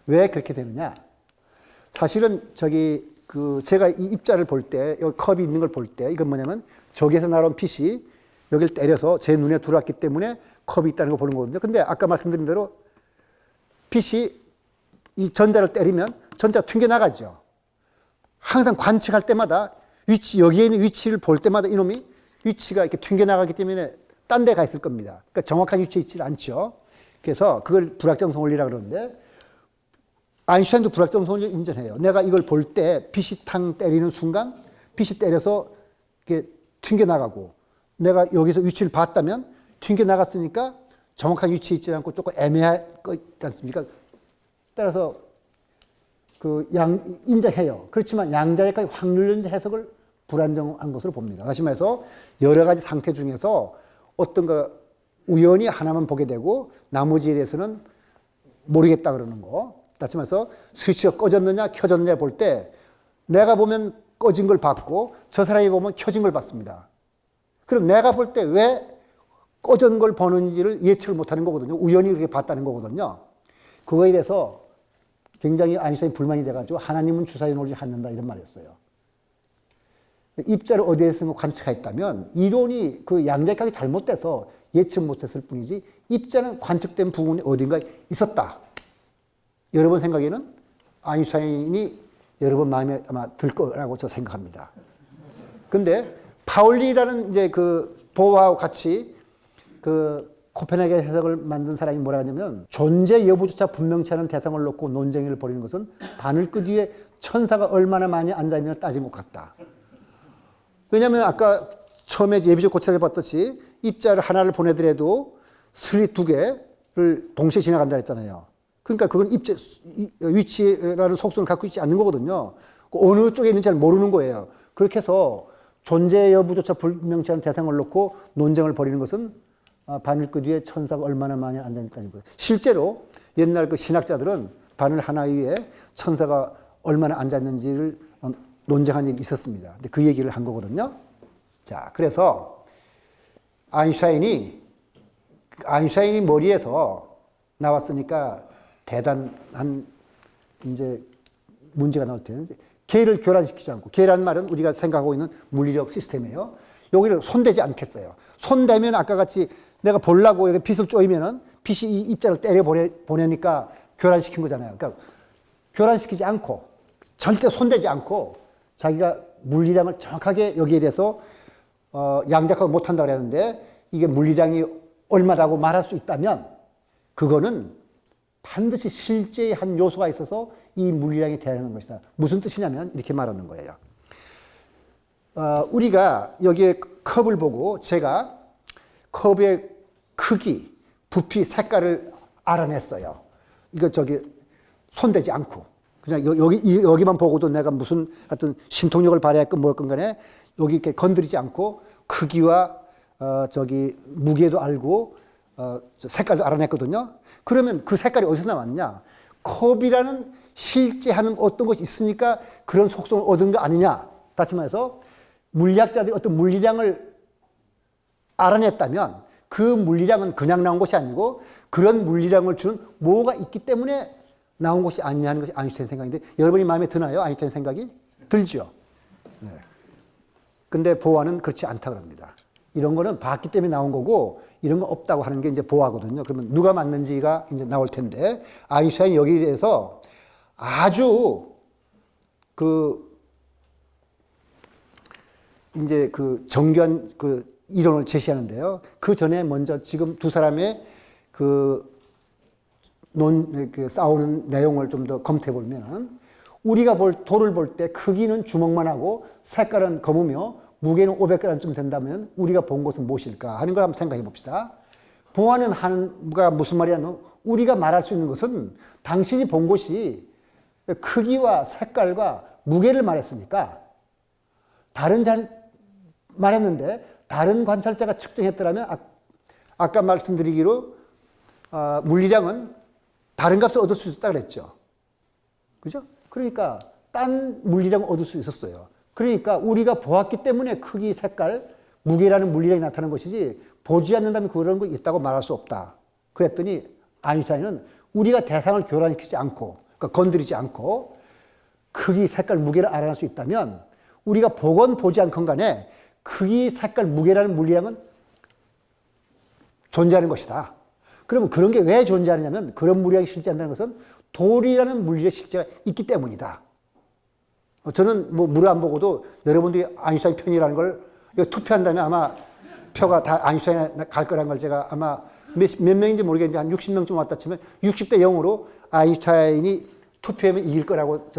왜 그렇게 되느냐? 사실은 제가 이 입자를 볼 때, 여기 컵이 있는 걸 볼 때, 이건 뭐냐면 저기에서 날아온 빛이 여기를 때려서 제 눈에 들어왔기 때문에 컵이 있다는 걸 보는 거거든요. 근데 아까 말씀드린 대로 빛이 이 전자를 때리면 전자가 튕겨나가죠. 항상 관측할 때마다 여기에 있는 위치를 볼 때마다 이놈이 위치가 이렇게 튕겨나가기 때문에 딴 데 가 있을 겁니다. 그러니까 정확한 위치에 있지 않죠. 그래서 그걸 불확정성 원리라고 그러는데 아인슈타인도 불확정성 원리를 인정해요. 내가 이걸 볼 때 빛이 탕 때리는 순간 빛이 때려서 이렇게 튕겨나가고 내가 여기서 위치를 봤다면 튕겨나갔으니까 정확한 위치에 있지 않고 조금 애매할 거 있지 않습니까? 따라서 인정해요. 그렇지만 양자역학의 확률론적 해석을 불안정한 것으로 봅니다. 다시 말해서 여러 가지 상태 중에서 어떤 거 우연히 하나만 보게 되고 나머지에 대해서는 모르겠다 그러는 거. 다시 말해서 스위치가 꺼졌느냐 켜졌느냐 볼 때 내가 보면 꺼진 걸 봤고 저 사람이 보면 켜진 걸 봤습니다. 그럼 내가 볼 때 왜 꺼진 걸 보는지를 예측을 못하는 거거든요. 우연히 그렇게 봤다는 거거든요. 그거에 대해서 굉장히 아인슈타인이 불만이 돼가지고 하나님은 주사위 놀지 않는다 이런 말이었어요. 입자를 어디에서 관측했다면 이론이 그 양자역학이 잘못돼서 예측 못했을 뿐이지 입자는 관측된 부분이 어딘가에 있었다. 여러분 생각에는 아인슈타인이 여러분 마음에 아마 들 거라고 저 생각합니다. 근데 파울리라는 이제 그 보아와 같이 그 코펜하겐 해석을 만든 사람이 뭐라 하냐면 존재 여부조차 분명치 않은 대상을 놓고 논쟁을 벌이는 것은 바늘끝 위에 천사가 얼마나 많이 앉아있느냐를 따진 것 같다. 왜냐하면 아까 처음에 예비적 고찰을 봤듯이 입자를 하나를 보내더라도 슬릿 두 개를 동시에 지나간다 했잖아요. 그러니까 그건 위치라는 속성을 갖고 있지 않는 거거든요. 어느 쪽에 있는지 잘 모르는 거예요. 그렇게 해서 존재 여부조차 불명치 않은 대상을 놓고 논쟁을 벌이는 것은 바늘끝 위에 천사가 얼마나 많이 앉아있다는 거예요. 실제로 옛날 그 신학자들은 바늘 하나 위에 천사가 얼마나 앉았는지를 논쟁한 일이 있었습니다. 근데 그 얘기를 한 거거든요. 자, 그래서 아인슈타인이 머리에서 나왔으니까 대단한 이제 문제가 나올 텐데 개를 교란시키지 않고 개라는 말은 우리가 생각하고 있는 물리적 시스템이에요. 여기를 손대지 않겠어요. 손대면 아까 같이 내가 보려고 여기 빛을 쪼이면은 빛이 이 입자를 때려 보내니까 교란시킨 거잖아요. 그러니까 교란시키지 않고 절대 손대지 않고 자기가 물리량을 정확하게 여기에 대해서 양자역학을 못한다고 그랬는데 이게 물리량이 얼마다고 말할 수 있다면 그거는 반드시 실제의 한 요소가 있어서 이 물리량이 대응하는 것이다. 무슨 뜻이냐면 이렇게 말하는 거예요. 우리가 여기에 컵을 보고 제가 컵의 크기, 부피, 색깔을 알아냈어요. 이거 손대지 않고. 그냥 여기만 보고도 내가 무슨 하여튼 신통력을 발휘할건 뭘 건 간에 여기 이렇게 건드리지 않고 크기와 무게도 알고 색깔도 알아냈거든요. 그러면 그 색깔이 어디서 나왔냐? 컵이라는 실제 하는 어떤 것이 있으니까 그런 속성을 얻은 거 아니냐? 다시 말해서 물리학자들이 어떤 물리량을 알아냈다면 그 물리량은 그냥 나온 것이 아니고 그런 물리량을 준 뭐가 있기 때문에 나온 것이 아니냐 하는 것이 아인슈타인 생각인데 여러분이 마음에 드나요? 아인슈타인 생각이? 들죠. 네. 근데 보아는 그렇지 않다 그럽니다. 이런 거는 봤기 때문에 나온 거고 이런 거 없다고 하는 게 이제 보아거든요. 그러면 누가 맞는지가 이제 나올 텐데 아인슈타인이 여기에 대해서 아주 이제 정교한 이론을 제시하는데요. 그 전에 먼저 지금 두 사람의 싸우는 내용을 좀 더 검토해 보면 우리가 돌을 볼 때 크기는 주먹만 하고 색깔은 검으며 무게는 500g쯤 된다면 우리가 본 것은 무엇일까 하는 걸 한번 생각해 봅시다. 보아는 하는가 무슨 말이냐면 우리가 말할 수 있는 것은 당신이 본 것이 크기와 색깔과 무게를 말했으니까 말했는데 다른 관찰자가 측정했더라면 아까 말씀드리기로 물리량은 다른 값을 얻을 수 있었다 그랬죠. 그죠? 그러니까 딴 물리량을 얻을 수 있었어요. 그러니까 우리가 보았기 때문에 크기, 색깔, 무게라는 물리량이 나타나는 것이지 보지 않는다면 그런 거 있다고 말할 수 없다. 그랬더니 아인슈타인은 우리가 대상을 교란시키지 않고 그러니까 건드리지 않고 크기, 색깔, 무게를 알아낼 수 있다면 우리가 보건 보지 않건 간에 크기, 색깔, 무게라는 물리량은 존재하는 것이다. 그러면 그런 게 왜 존재하느냐면 그런 물리량이 실제한다는 것은 돌이라는 물리의 실제가 있기 때문이다. 저는 물을 안 보고도 여러분들이 아인슈타인 편이라는 걸 투표한다면 아마 표가 다 아인슈타인에 갈 거라는 걸 제가 아마 몇 명인지 모르겠는데 한 60명쯤 왔다 치면 60대 0으로 아인슈타인이 투표하면 이길 거라고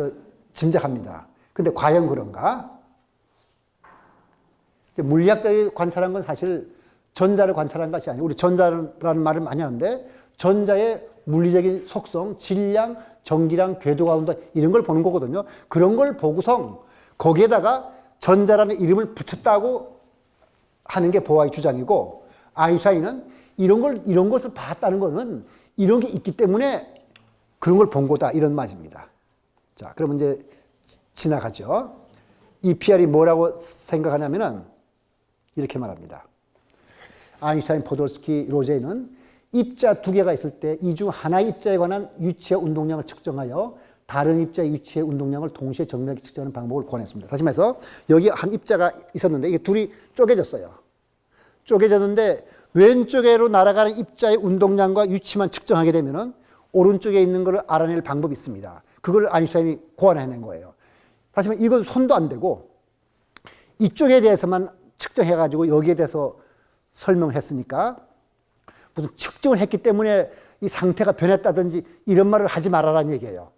짐작합니다. 근데 과연 그런가? 물리학자들이 관찰한 건 사실 전자를 관찰한 것이 아니고 우리 전자라는 말을 많이 하는데 전자의 물리적인 속성, 질량, 전기량, 궤도가 온다 이런 걸 보는 거거든요. 그런 걸 보고서 거기에다가 전자라는 이름을 붙였다고 하는 게 보아의 주장이고 아인슈타인은 이런 것을 봤다는 것은 이런 게 있기 때문에 그런 걸 본 거다 이런 말입니다. 자, 그럼 이제 지나가죠. 이 PR이 뭐라고 생각하냐면은 이렇게 말합니다. 아인슈타인, 포돌스키, 로제는 입자 두 개가 있을 때 이 중 하나의 입자에 관한 위치의 운동량을 측정하여 다른 입자의 위치의 운동량을 동시에 정밀하게 측정하는 방법을 권했습니다. 다시 말해서 여기 한 입자가 있었는데 이게 둘이 쪼개졌어요. 쪼개졌는데 왼쪽으로 날아가는 입자의 운동량과 위치만 측정하게 되면은 오른쪽에 있는 것을 알아낼 방법이 있습니다. 그걸 아인슈타인이 고안해낸 거예요. 다시 말해 이건 손도 안 되고 이쪽에 대해서만 측정해가지고 여기에 대해서 설명을 했으니까 무슨 측정을 했기 때문에 이 상태가 변했다든지 이런 말을 하지 말아라는 얘기예요.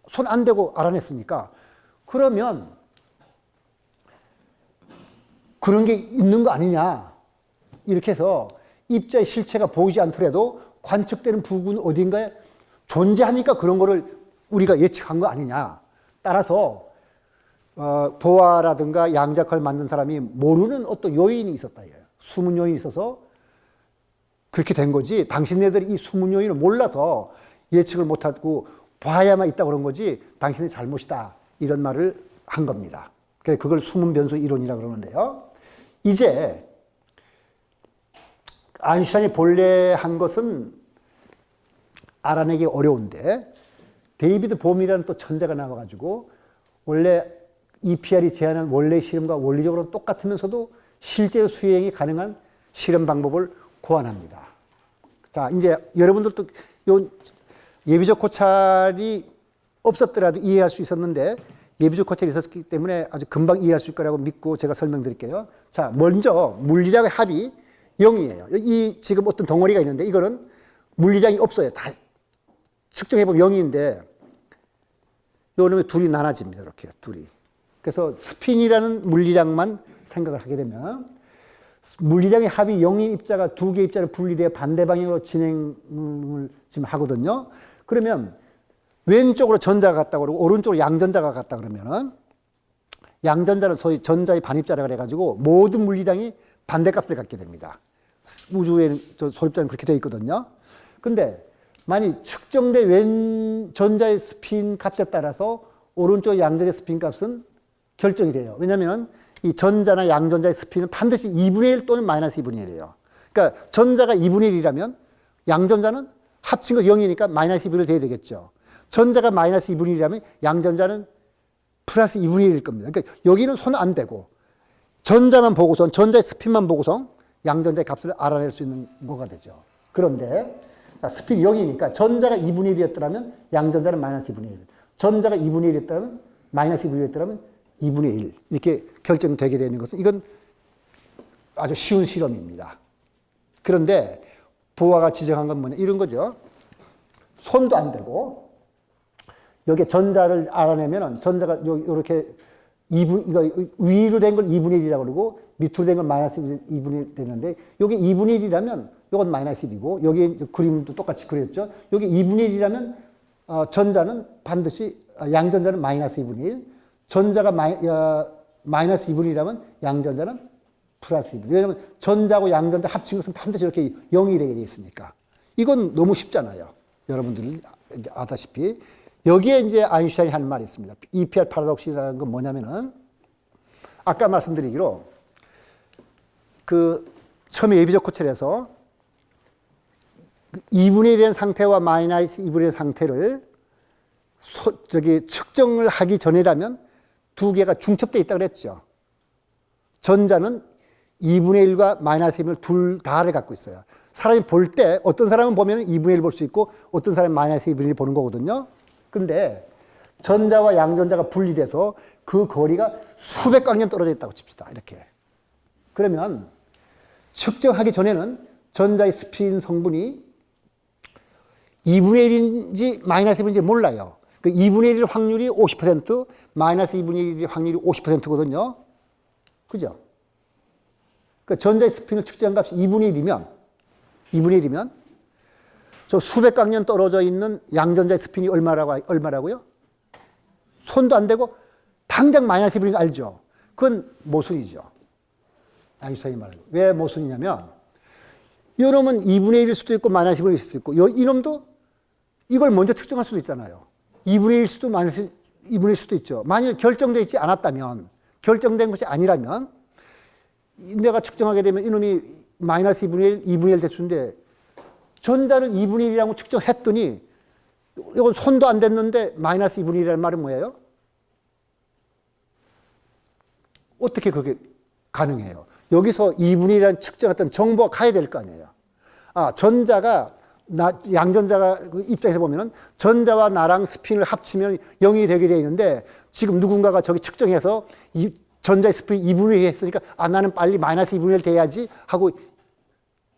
손 안 대고 알아냈으니까. 그러면 그런 게 있는 거 아니냐. 이렇게 해서 입자의 실체가 보이지 않더라도 관측되는 부분 어딘가에 존재하니까 그런 거를 우리가 예측한 거 아니냐. 따라서 보아라든가 양자컬 만든 사람이 모르는 어떤 요인이 있었다 이거예요. 숨은 요인이 있어서 그렇게 된 거지. 당신네들이 이 숨은 요인을 몰라서 예측을 못하고 봐야만 있다고 그런 거지 당신의 잘못이다. 이런 말을 한 겁니다. 그걸 숨은 변수 이론이라고 그러는데요. 이제 아인슈타인이 본래 한 것은 알아내기 어려운데 데이비드 봄이라는 또 천재가 나와가지고 원래 EPR이 제안한 원래 실험과 원리적으로 똑같으면서도 실제 수행이 가능한 실험 방법을 고안합니다. 자, 이제 여러분들도 요 예비적 고찰이 없었더라도 이해할 수 있었는데 예비적 고찰이 있었기 때문에 아주 금방 이해할 수 있을 거라고 믿고 제가 설명드릴게요. 자, 먼저 물리량의 합이 0이에요. 이 지금 어떤 덩어리가 있는데 이거는 물리량이 없어요. 다 측정해보면 0인데 요 놈의 둘이 나눠집니다. 이렇게 둘이. 그래서 스핀이라는 물리량만 생각을 하게 되면 물리량의 합이 0인 입자가 두 개의 입자를 분리되어 반대 방향으로 진행을 지금 하거든요. 그러면 왼쪽으로 전자가 갔다 그러고 오른쪽으로 양전자가 갔다 그러면은 양전자를 소위 전자의 반입자라 그래가지고 모든 물리량이 반대값을 갖게 됩니다. 우주에는 소립자는 그렇게 되어 있거든요. 근데 만약 측정된 왼 전자의 스핀 값에 따라서 오른쪽 양전자의 스핀 값은 결정이 돼요. 왜냐하면 이 전자나 양전자의 스핀은 반드시 2분의 1 또는 마이너스 2분의 1이에요. 그러니까 전자가 2분의 1이라면 양전자는 합친 것이 0이니까 마이너스 2분의 1 돼야 되겠죠. 전자가 마이너스 2분의 1이라면 양전자는 플러스 2분의 1일 겁니다. 그러니까 여기는 손 안 대고 전자만 보고서 전자의 스핀만 보고서 양전자의 값을 알아낼 수 있는 거가 되죠. 그런데 스핀이 0이니까 전자가 2분의 1이었더라면 양전자는 마이너스 2분의 1. 전자가 2분의 1이었더라면 마이너스 2분의 1이었더라면 2분의 1 이렇게 결정되게 되는 것은 이건 아주 쉬운 실험입니다. 그런데 보아가 지적한 건 뭐냐 이런 거죠. 손도 안 대고 여기에 전자를 알아내면 전자가 이렇게 2분, 이거 위로 된 걸 2분의 1이라고 그러고 밑으로 된 건 마이너스 2분의 1 되는데 여기 2분의 1이라면 이건 마이너스 1이고 여기 그림도 똑같이 그렸죠. 여기 2분의 1이라면 전자는 반드시 양전자는 마이너스 2분의 1 전자가 마이너스 2분의 1이라면 양전자는 플러스 2분의 1 왜냐하면 전자하고 양전자 합친 것은 반드시 이렇게 0이 되게 되어 있으니까 이건 너무 쉽잖아요. 여러분들이 아다시피 여기에 이제 아인슈타인이 하는 말이 있습니다. EPR 파라독스라는 건 뭐냐면은 아까 말씀드리기로 그 처음에 예비적 코첼에서 2분의 1의 상태와 마이너스 2분의 1의 상태를 측정을 하기 전이라면 두 개가 중첩되어 있다고 그랬죠. 전자는 2분의 1과 마이너스 2분의 1 둘 다를 갖고 있어요. 사람이 볼 때 어떤 사람은 보면 2분의 1 볼 수 있고 어떤 사람은 마이너스 2분의 1 보는 거거든요. 근데 전자와 양전자가 분리돼서 그 거리가 수백 광년 떨어져 있다고 칩시다. 이렇게. 그러면 측정하기 전에는 전자의 스핀 성분이 2분의 1인지 마이너스 1인지 몰라요. 그 2분의 1 확률이 50%, 마이너스 2분의 1 확률이 50%거든요. 그죠? 그 전자의 스핀을 측정한 값이 2분의 1이면 저 수백 광년 떨어져 있는 양전자의 스핀이 얼마라고요? 손도 안 대고 당장 마이너스 2분인 거 알죠? 그건 모순이죠. 아인슈타인이 말하는 거. 왜 모순이냐면 이놈은 2분의 1일 수도 있고 마이너스 2분의 1일 수도 있고 이놈도 이걸 먼저 측정할 수도 있잖아요. 2분의 1일 수도 마이너스 2분의 1일 수도 있죠. 만약 결정되어 있지 않았다면 결정된 것이 아니라면 내가 측정하게 되면 이놈이 마이너스 2분의 1, 2분의 1 대수인데 전자를 2분의 1이라고 측정했더니 이건 손도 안 댔는데 마이너스 2분의 1이라는 말은 뭐예요? 어떻게 그게 가능해요? 여기서 2분의 1이라는 측정했던 정보가 가야 될 거 아니에요. 전자가 양전자가 입장에서 보면은 전자와 나랑 스핀을 합치면 0이 되게 되어 있는데 지금 누군가가 저기 측정해서 전자의 스핀이 2분의 1 했으니까 나는 빨리 마이너스 2분의 1 돼야지 하고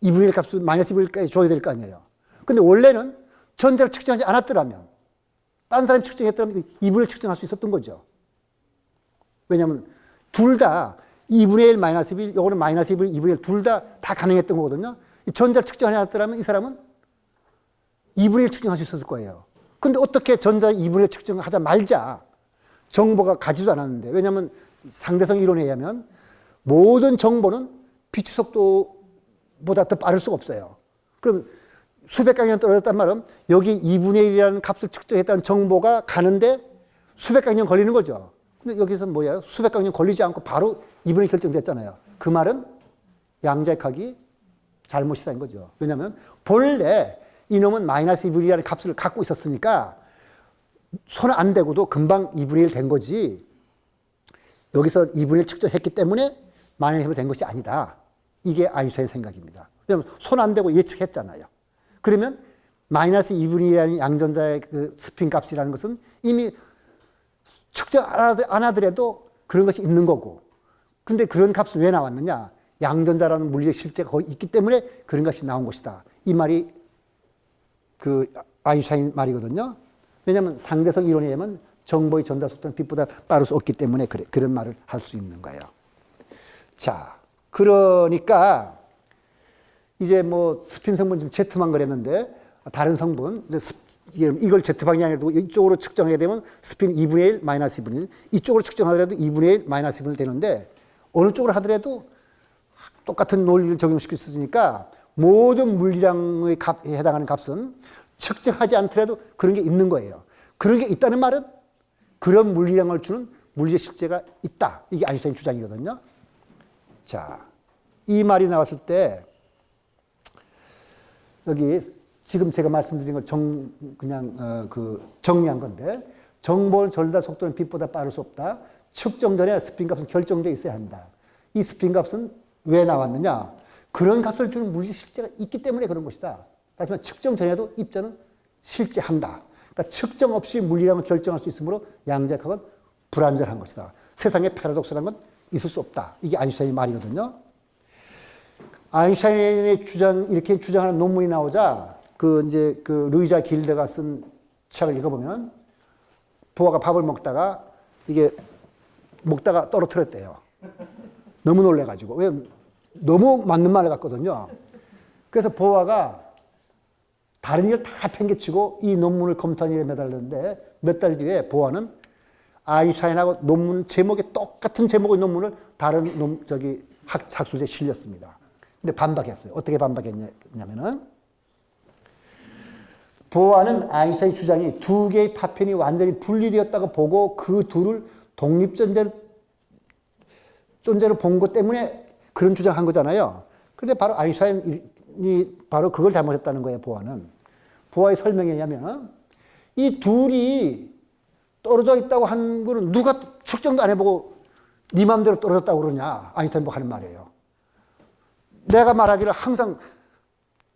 2분의 1 값을 마이너스 2분의 1까지 줘야 될 거 아니에요. 근데 원래는 전자를 측정하지 않았더라면 딴 사람이 측정했더라면 2분의 1 측정할 수 있었던 거죠. 왜냐하면 둘 다 2분의 1 마이너스 1, 요거는 마이너스 2분의 1 둘 다 가능했던 거거든요. 전자를 측정하지 않았더라면 이 사람은 2분의 1 측정할 수 있었을 거예요. 근데 어떻게 전자 2분의 1 측정을 하자 말자 정보가 가지도 않았는데 왜냐하면 상대성 이론에 의하면 모든 정보는 빛의 속도보다 더 빠를 수가 없어요. 그럼 수백 광년 떨어졌단 말은 여기 2분의 1이라는 값을 측정했다는 정보가 가는데 수백 광년 걸리는 거죠. 근데 여기서 뭐예요? 수백 광년 걸리지 않고 바로 2분의 1 결정됐잖아요. 그 말은 양자역학이 잘못이다는 거죠. 왜냐하면 본래 이놈은 마이너스 2분의 1이라는 값을 갖고 있었으니까 손 안 대고도 금방 2분의 1 된 거지 여기서 2분의 1 측정했기 때문에 마이너스 2분의 1 된 것이 아니다. 이게 아인슈타인의 생각입니다. 왜냐하면 손 안 대고 예측했잖아요. 그러면 마이너스 2분의 1이라는 양전자의 그 스핀 값이라는 것은 이미 측정 안 하더라도 그런 것이 있는 거고 근데 그런 값은 왜 나왔느냐? 양전자라는 물리적 실제가 거기 있기 때문에 그런 값이 나온 것이다. 이 말이 그 아인슈타인 말이거든요. 왜냐하면 상대성 이론에 의하면 정보의 전달 속도는 빛보다 빠를 수 없기 때문에 그런 말을 할 수 있는 거예요. 자, 그러니까 이제 뭐 스핀 성분 지금 Z만 그랬는데 다른 성분 이걸 Z 방향으로 이쪽으로 측정하게 되면 스핀 2분의 1 마이너스 2분의 1 이쪽으로 측정하더라도 2분의 1 마이너스 2분의 1 되는데 어느 쪽으로 하더라도 똑같은 논리를 적용시킬 수 있으니까 모든 물리량에 해당하는 값은 측정하지 않더라도 그런 게 있는 거예요. 그런 게 있다는 말은 그런 물리량을 주는 물리적 실제가 있다. 이게 아인슈타인 주장이거든요. 자, 이 말이 나왔을 때 여기 지금 제가 말씀드린 걸 정리한 건데 정보의 전달 속도는 빛보다 빠를 수 없다. 측정 전에 스핀 값은 결정되어 있어야 한다. 이 스핀 값은 왜 나왔느냐? 그런 값을 주는 물리적 실제가 있기 때문에 그런 것이다. 하지만 측정 전에도 입자는 실제한다. 그러니까 측정 없이 물리량을 결정할 수 있으므로 양자역학은 불완전한 것이다. 세상에 패러독스라는 건 있을 수 없다. 이게 아인슈타인의 말이거든요. 아인슈타인의 이렇게 주장하는 논문이 나오자 루이자 길드가 쓴 책을 읽어보면 보아가 밥을 먹다가 먹다가 떨어뜨렸대요. 너무 놀래가지고. 왜? 너무 맞는 말 같거든요. 그래서 보아가 다른 일 다 팽개치고 이 논문을 검토한 일에 매달렸는데 몇 달 뒤에 보아는 아인슈타인하고 논문 제목이 똑같은 제목의 논문을 다른 학술지에 실렸습니다. 근데 반박했어요. 어떻게 반박했냐면은 보아는 아인슈타인 주장이 두 개의 파편이 완전히 분리되었다고 보고 그 둘을 독립존재로 본 것 때문에 그런 주장한 거잖아요. 그런데 바로 아인슈타인이 바로 그걸 잘못했다는 거예요, 보아는. 보아의 설명에 의하면 이 둘이 떨어져 있다고 한 거는 누가 측정도 안 해보고 네 맘대로 떨어졌다고 그러냐. 아인슈타인 하는 말이에요. 내가 말하기를 항상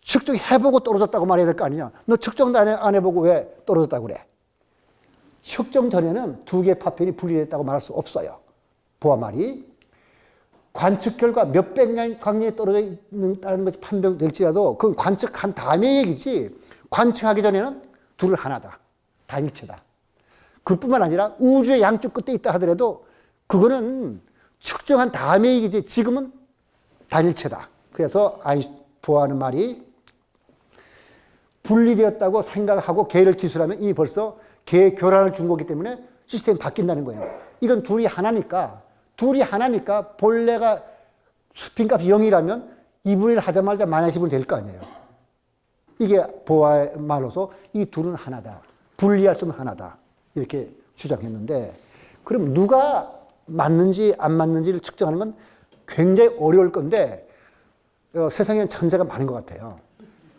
측정해보고 떨어졌다고 말해야 될 거 아니냐. 너 측정도 안 해보고 왜 떨어졌다고 그래. 측정 전에는 두 개의 파편이 분리됐다고 말할 수 없어요. 보아 말이. 관측 결과 몇백 년 광년에 떨어져 있다는 것이 판명될지라도 그건 관측한 다음의 얘기지. 관측하기 전에는 둘을 하나다. 단일체다. 그뿐만 아니라 우주의 양쪽 끝에 있다 하더라도 그거는 측정한 다음의 얘기지. 지금은 단일체다. 그래서 보아하는 말이 분리되었다고 생각하고 개를 기술하면 이미 벌써 개 교란을 준 거기 때문에 시스템이 바뀐다는 거예요. 이건 둘이 하나니까 본래가 스핀값이 0이라면 2분의 1 하자마자 마이너스 2분이 될 거 아니에요. 이게 보아의 말로서 이 둘은 하나다. 분리할 수는 하나다. 이렇게 주장했는데 그럼 누가 맞는지 안 맞는지를 측정하는 건 굉장히 어려울 건데 세상에는 천재가 많은 것 같아요.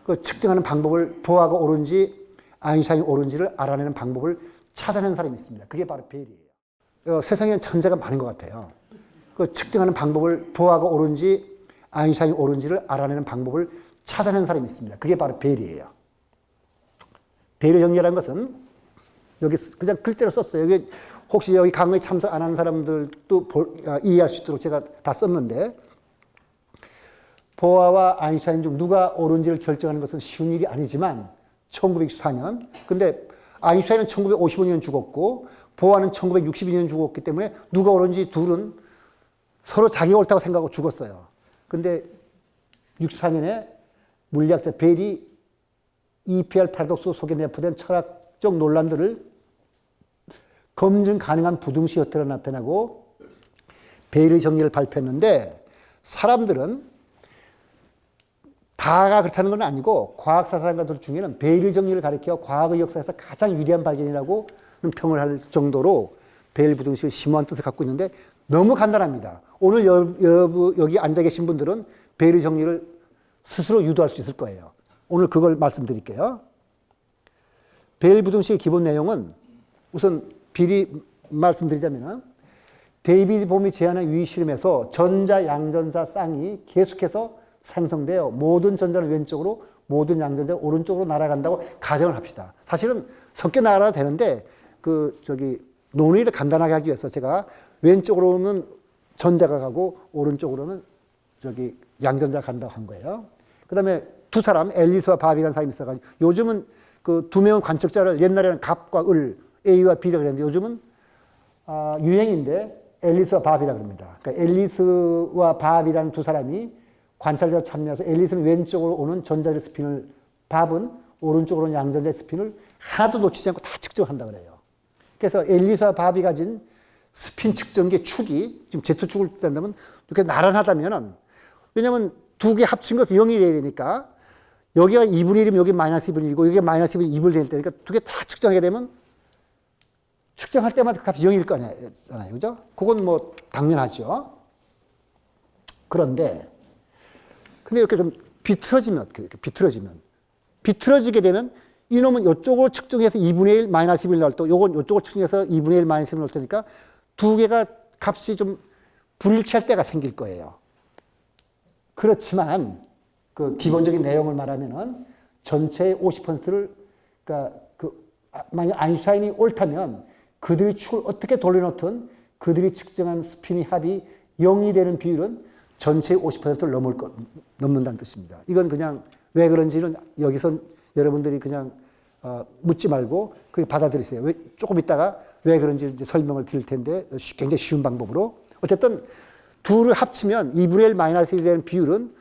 그 측정하는 방법을 보아가 옳은지 아인슈타인이 옳은지를 알아내는 방법을 찾아낸 사람이 있습니다. 그게 바로 베일이에요. 세상에는 천재가 많은 것 같아요. 그 측정하는 방법을 보아가 옳은지 아인슈타인이 옳은지를 알아내는 방법을 찾아낸 사람이 있습니다. 그게 바로 베일이에요. 베일의 정리라는 것은 여기 그냥 글자로 썼어요. 여기 혹시 여기 강의에 참석 안 하는 사람들도 이해할 수 있도록 제가 다 썼는데 보아와 아인슈타인 중 누가 옳은지를 결정하는 것은 쉬운 일이 아니지만 1964년 근데 아인슈타인은 1955년 죽었고 보아는 1962년 죽었기 때문에 누가 옳은지 둘은 서로 자기가 옳다고 생각하고 죽었어요. 근데 64년에 물리학자 베일이 EPR 파라독스 속에 내포된 철학적 논란들을 검증 가능한 부등식 형태로 나타내고 베일의 정리를 발표했는데 사람들은 다가 그렇다는 건 아니고 과학사상가들 중에는 베일의 정리를 가리켜 과학의 역사에서 가장 위대한 발견이라고 평을 할 정도로 베일 부등식의 심오한 뜻을 갖고 있는데 너무 간단합니다. 오늘 여기 앉아 계신 분들은 베일의 정리를 스스로 유도할 수 있을 거예요. 오늘 그걸 말씀드릴게요. 베일 부등식의 기본 내용은 우선 미리 말씀드리자면 데이비드 봄이 제안한 유의 실험에서 전자, 양전자 쌍이 계속해서 생성되어 모든 전자는 왼쪽으로 모든 양전자는 오른쪽으로 날아간다고 가정을 합시다. 사실은 섞여 날아가도 되는데 논의를 간단하게 하기 위해서 제가 왼쪽으로는 전자가 가고 오른쪽으로는 양전자가 간다고 한 거예요. 그 다음에 두 사람, 앨리스와 바비라는 사람이 있어가지고 요즘은 그 두 명의 관측자를 옛날에는 갑과 을, A와 B라 그랬는데 요즘은 유행인데 앨리스와 밥이라 그럽니다. 그러니까 앨리스와 밥이라는 두 사람이 관찰자로 참여해서 앨리스는 왼쪽으로 오는 전자의 스핀을, 밥은 오른쪽으로 오는 양전자의 스핀을 하나도 놓치지 않고 다 측정한다 그래요. 그래서 앨리스와 밥이 가진 스핀 측정기의 축이 지금 Z축을 뜬다면 이렇게 나란하다면은, 왜냐면 두 개 합친 것은 0이 돼야 되니까 여기가 2분의 1이면 여기 마이너스 2분의 1이고 여기가 마이너스 2분의 2분이 될 때니까 두 개 다 측정하게 되면 측정할 때마다 값이 0일 거잖아요. 그죠? 그건 뭐 당연하죠. 그런데 근데 이렇게 좀 비틀어지게 되면 이놈은 이쪽으로 측정해서 2분의 1 마이너스 1을 넣을 때 요건 이쪽으로 측정해서 2분의 1 마이너스 1을 넣을 테니까 두 개가 값이 좀 불일치할 때가 생길 거예요. 그렇지만 그 기본적인 내용을 말하면은 전체의 50%를, 그러니까 만약 아인슈타인이 옳다면 그들이 축을 어떻게 돌려놓든 그들이 측정한 스핀의 합이 0이 되는 비율은 전체의 50%를 넘는다는 뜻입니다. 이건 그냥 왜 그런지는 여기서 여러분들이 그냥 묻지 말고 그냥 받아들이세요. 조금 있다가 왜 그런지 이제 설명을 드릴 텐데 굉장히 쉬운 방법으로. 어쨌든 둘을 합치면 2분의 1 마이너스 1이 되는 비율은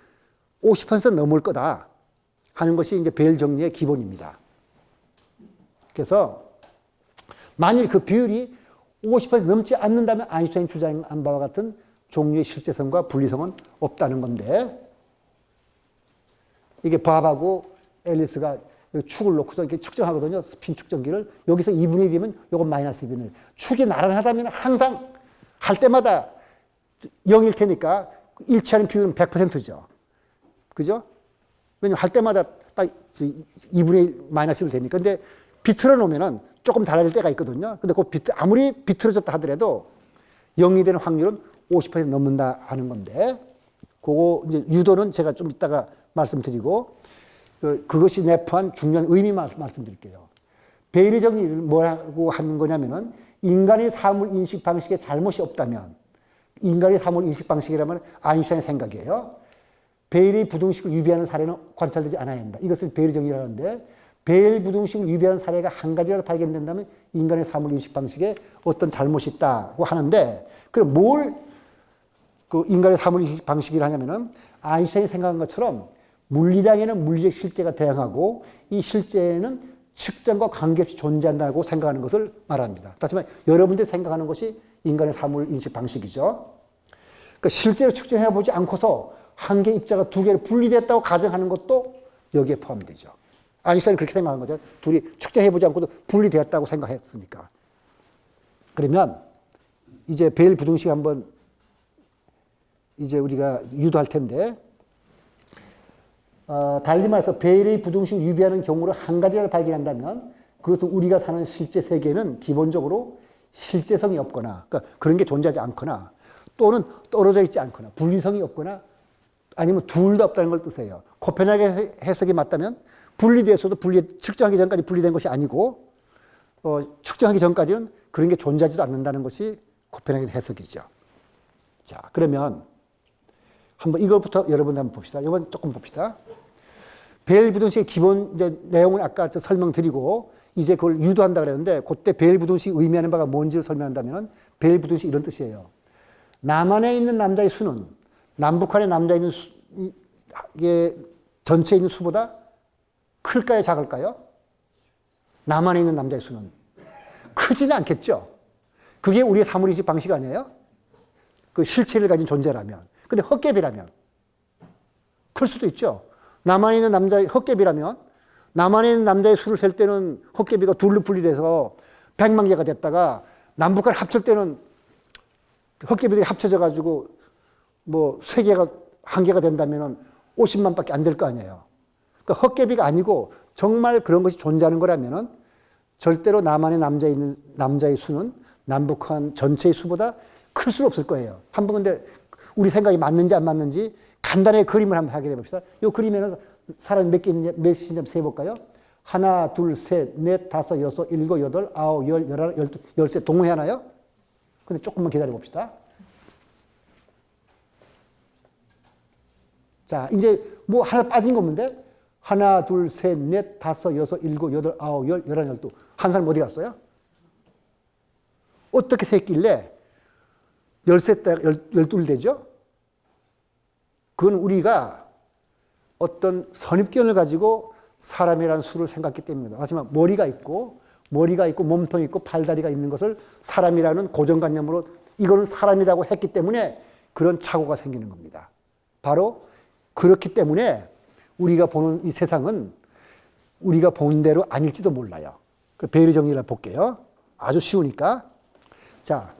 50% 넘을 거다 하는 것이 이제 베일 정리의 기본입니다. 그래서 만일 그 비율이 50% 넘지 않는다면 아인슈타인 주장한 바와 같은 종류의 실제성과 분리성은 없다는 건데, 이게 밥하고 앨리스가 축을 놓고서 이렇게 측정하거든요. 스핀 측정기를. 여기서 2분의 1이면 요건 마이너스 2분의 1. 축이 나란하다면 항상 할 때마다 0일 테니까 일치하는 비율은 100%죠. 그죠? 왜냐면 할 때마다 딱 2분의 1 마이너스 1 되니까. 근데 비틀어 놓으면은 조금 달라질 때가 있거든요. 근데 아무리 비틀어졌다 하더라도 0이 되는 확률은 50% 넘는다 하는 건데, 그거 이제 유도는 제가 좀 이따가 말씀드리고, 그것이 내포한 중요한 의미 말씀드릴게요. 베일의 정리를 뭐라고 하는 거냐면은, 인간의 사물 인식 방식에 잘못이 없다면, 인간의 사물 인식 방식이라면 아인슈타인의 생각이에요. 베일의 부등식을 유비하는 사례는 관찰되지 않아야 한다. 이것을 베일의 정리라는데, 베일 부등식을 유비하는 사례가 한 가지라도 발견된다면 인간의 사물 인식 방식에 어떤 잘못이 있다고 하는데, 그럼 뭘 그 인간의 사물 인식 방식이라 하냐면은, 아인슈타인이 생각한 것처럼 물리량에는 물리적 실제가 대항하고 이 실제에는 측정과 관계없이 존재한다고 생각하는 것을 말합니다. 다시 말해 여러분들이 생각하는 것이 인간의 사물 인식 방식이죠. 그러니까 실제로 측정해 보지 않고서 한 개의 입자가 두 개로 분리됐다고 가정하는 것도 여기에 포함이 되죠. 아인슈타인은 그렇게 생각한 거죠. 둘이 측정해 보지 않고도 분리되었다고 생각했으니까. 그러면 이제 베일 부등식 한번 이제 우리가 유도할 텐데, 달리 말해서 베일의 부등식을 유비하는 경우를 한 가지를 발견한다면 그것은 우리가 사는 실제 세계는 기본적으로 실제성이 없거나, 그러니까 그런 게 존재하지 않거나, 또는 떨어져 있지 않거나, 분리성이 없거나, 아니면 둘 다 없다는 걸 뜻해요. 코펜하겐 해석이 맞다면 분리되어서도 측정하기 전까지 분리된 것이 아니고, 측정하기 전까지는 그런 게 존재하지도 않는다는 것이 코펜하겐 해석이죠. 자, 그러면 한번 이것부터 여러분 한번 봅시다. 이번 조금 봅시다. 베일 부등식의 기본 이제 내용을 아까 설명드리고 이제 그걸 유도한다 그랬는데, 그때 베일 부등식이 의미하는 바가 뭔지를 설명한다면 베일 부등식이 이런 뜻이에요. 남한에 있는 남자의 수는 남북한의 남자에 있는 전체에 있는 수보다 클까요, 작을까요? 남한에 있는 남자의 수는 크지는 않겠죠. 그게 우리의 사물인식 방식 아니에요? 그 실체를 가진 존재라면. 근데 헛개비라면 클 수도 있죠. 남한에 있는 남자의 헛개비라면, 남한에 있는 남자의 수를 셀 때는 헛개비가 둘로 분리돼서 100만 개가 됐다가 남북한 합칠 때는 헛개비들이 합쳐져 가지고 뭐 3개가 1개가 된다면 50만 밖에 안 될 거 아니에요. 그러니까 헛개비가 아니고 정말 그런 것이 존재하는 거라면은 절대로 남한의 남자의 수는 남북한 전체의 수보다 클 수는 없을 거예요. 한번 근데 우리 생각이 맞는지 안 맞는지 간단하게 그림을 한번 확인해 봅시다. 이 그림에는 사람이 몇 개 있는지 몇인지 한번 세볼까요? 하나, 둘, 셋, 넷, 다섯, 여섯, 일곱, 여덟, 아홉, 열, 열하나, 열두, 열세 동의하나요? 근데 조금만 기다려 봅시다. 자, 이제 뭐 하나 빠진 거 없는데 하나, 둘, 셋, 넷, 다섯, 여섯, 일곱, 여덟, 아홉, 열, 열한, 열두. 한 사람 어디 갔어요? 어떻게 셌길래 13, 12 되죠? 그건 우리가 어떤 선입견을 가지고 사람이라는 수를 생각했기 때문입니다. 하지만 머리가 있고 몸통이 있고 팔다리가 있는 것을 사람이라는 고정관념으로 이거는 사람이라고 했기 때문에 그런 착오가 생기는 겁니다. 바로 그렇기 때문에 우리가 보는 이 세상은 우리가 본 대로 아닐지도 몰라요. 베일 정리를 볼게요. 아주 쉬우니까. 자,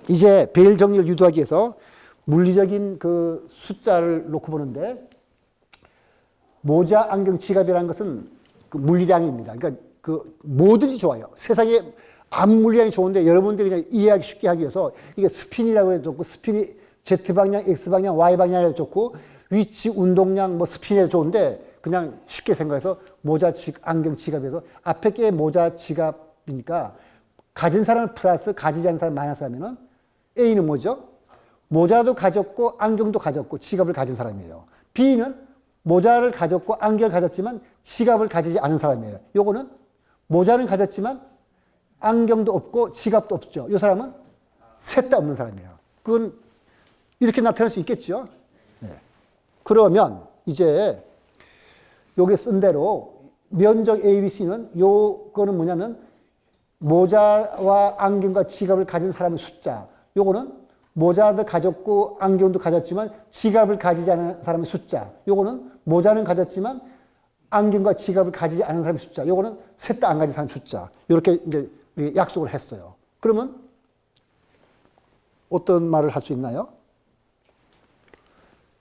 이제 베일 정리를 유도하기 위해서 물리적인 그 숫자를 놓고 보는데 모자, 안경, 지갑이라는 것은 그 물리량입니다. 그러니까 그 뭐든지 좋아요. 세상에 아무 물리량이 좋은데 여러분들이 그냥 이해하기 쉽게 하기 위해서 이게 스핀이라고 해도 좋고 스핀이 Z방향, X방향, Y방향에도 좋고 위치, 운동량, 뭐 스핀에도 좋은데 그냥 쉽게 생각해서 모자, 안경, 지갑에서 앞에 게 모자, 지갑이니까 가진 사람은 플러스, 가지지 않은 사람은 마이너스 하면은 A는 뭐죠? 모자도 가졌고 안경도 가졌고 지갑을 가진 사람이에요. B는 모자를 가졌고 안경을 가졌지만 지갑을 가지지 않은 사람이에요. 요거는 모자는 가졌지만 안경도 없고 지갑도 없죠. 이 사람은 셋 다 없는 사람이에요. 그건 이렇게 나타날 수 있겠죠. 네. 그러면 이제 여기 쓴 대로 면적 ABC는 요거는 뭐냐면 모자와 안경과 지갑을 가진 사람의 숫자. 요거는 모자도 가졌고 안경도 가졌지만 지갑을 가지지 않은 사람의 숫자. 요거는 모자는 가졌지만 안경과 지갑을 가지지 않은 사람의 숫자. 요거는 셋 다 안 가진 사람의 숫자. 이렇게 이제 약속을 했어요. 그러면 어떤 말을 할 수 있나요?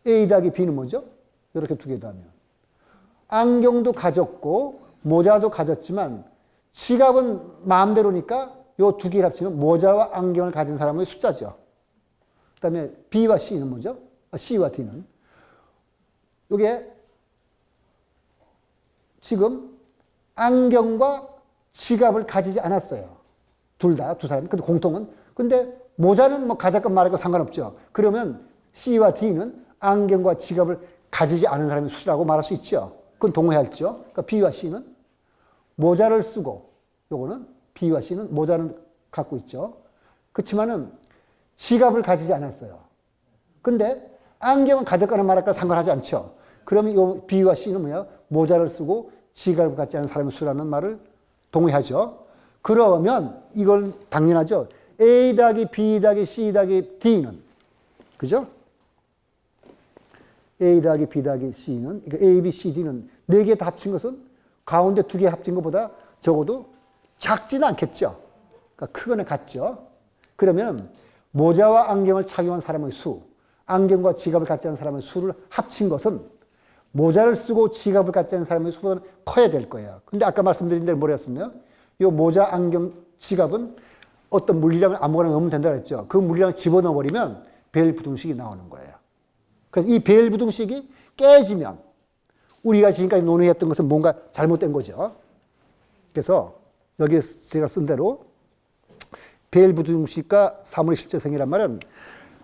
A 더하기 B는 뭐죠? 이렇게 두 개 더하면. 안경도 가졌고 모자도 가졌지만 지갑은 마음대로니까 요 두 개를 합치면 모자와 안경을 가진 사람의 숫자죠. 그 다음에 B와 C는 뭐죠? C와 D는. 이게 지금 안경과 지갑을 가지지 않았어요. 두 사람. 근데 공통은. 근데 모자는 뭐 가졌건 말했건 상관없죠. 그러면 C와 D는 안경과 지갑을 가지지 않은 사람의 수라고 말할 수 있죠. 그건 동의할죠. 그러니까 B와 C는 모자를 쓰고, 요거는 B와 C는 모자는 갖고 있죠. 그렇지만은 지갑을 가지지 않았어요. 근데 안경은 가졌거나 말았거나 상관하지 않죠. 그러면 이 B와 C는 뭐야? 모자를 쓰고 지갑을 갖지 않은 사람의 수라는 말을 동의하죠. 그러면 이건 당연하죠. A 더하기 B 더하기 C 더하기 D는, 그죠? A 더하기 B 더하기 C는, 그러니까 A, B, C, D는 네 개 다 합친 것은 가운데 두 개 합친 것보다 적어도 작지는 않겠죠. 그러니까 크거나 같죠. 그러면 모자와 안경을 착용한 사람의 수, 안경과 지갑을 갖지 않은 사람의 수를 합친 것은 모자를 쓰고 지갑을 갖지 않은 사람의 수보다는 커야 될 거예요. 근데 아까 말씀드린 대로 뭐랬었나요? 이 모자, 안경, 지갑은 어떤 물리량을 아무거나 넣으면 된다고 했죠. 그 물리량을 집어넣어 버리면 베일 부등식이 나오는 거예요. 그래서 이 베일 부등식이 깨지면 우리가 지금까지 논의했던 것은 뭔가 잘못된 거죠. 그래서 여기 제가 쓴 대로 베일 부등식과 사물의 실제성이란 말은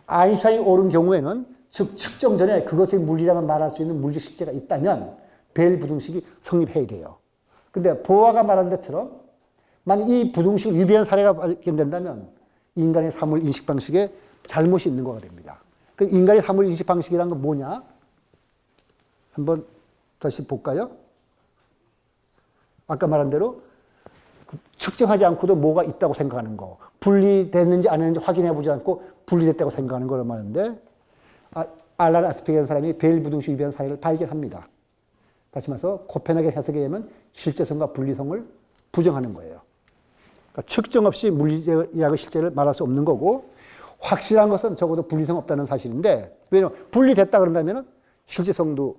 아인슈타인이 옳은 경우에는 즉 측정 전에 그것의 물리량을 말할 수 있는 물리적 실제가 있다면 베일 부등식이 성립해야 돼요. 근데 보아가 말한 것처럼 만약 이 부등식을 위배한 사례가 발견된다면 인간의 사물 인식 방식에 잘못이 있는 거가 됩니다. 그 인간의 사물 인식 방식이란 건 뭐냐? 한번 다시 볼까요? 아까 말한 대로 측정하지 않고도 뭐가 있다고 생각하는 거, 분리됐는지 안 했는지 확인해 보지 않고 분리됐다고 생각하는 거란 말인데, 알란 아스페이라는 사람이 베일 부등식 위배한 사례를 발견합니다. 다시 말해서 코페나겐 해석에 의하면 실제성과 분리성을 부정하는 거예요. 그러니까 측정 없이 물리학의 실제를 말할 수 없는 거고, 확실한 것은 적어도 분리성 없다는 사실인데, 왜냐하면 분리됐다 그런다면 실제성도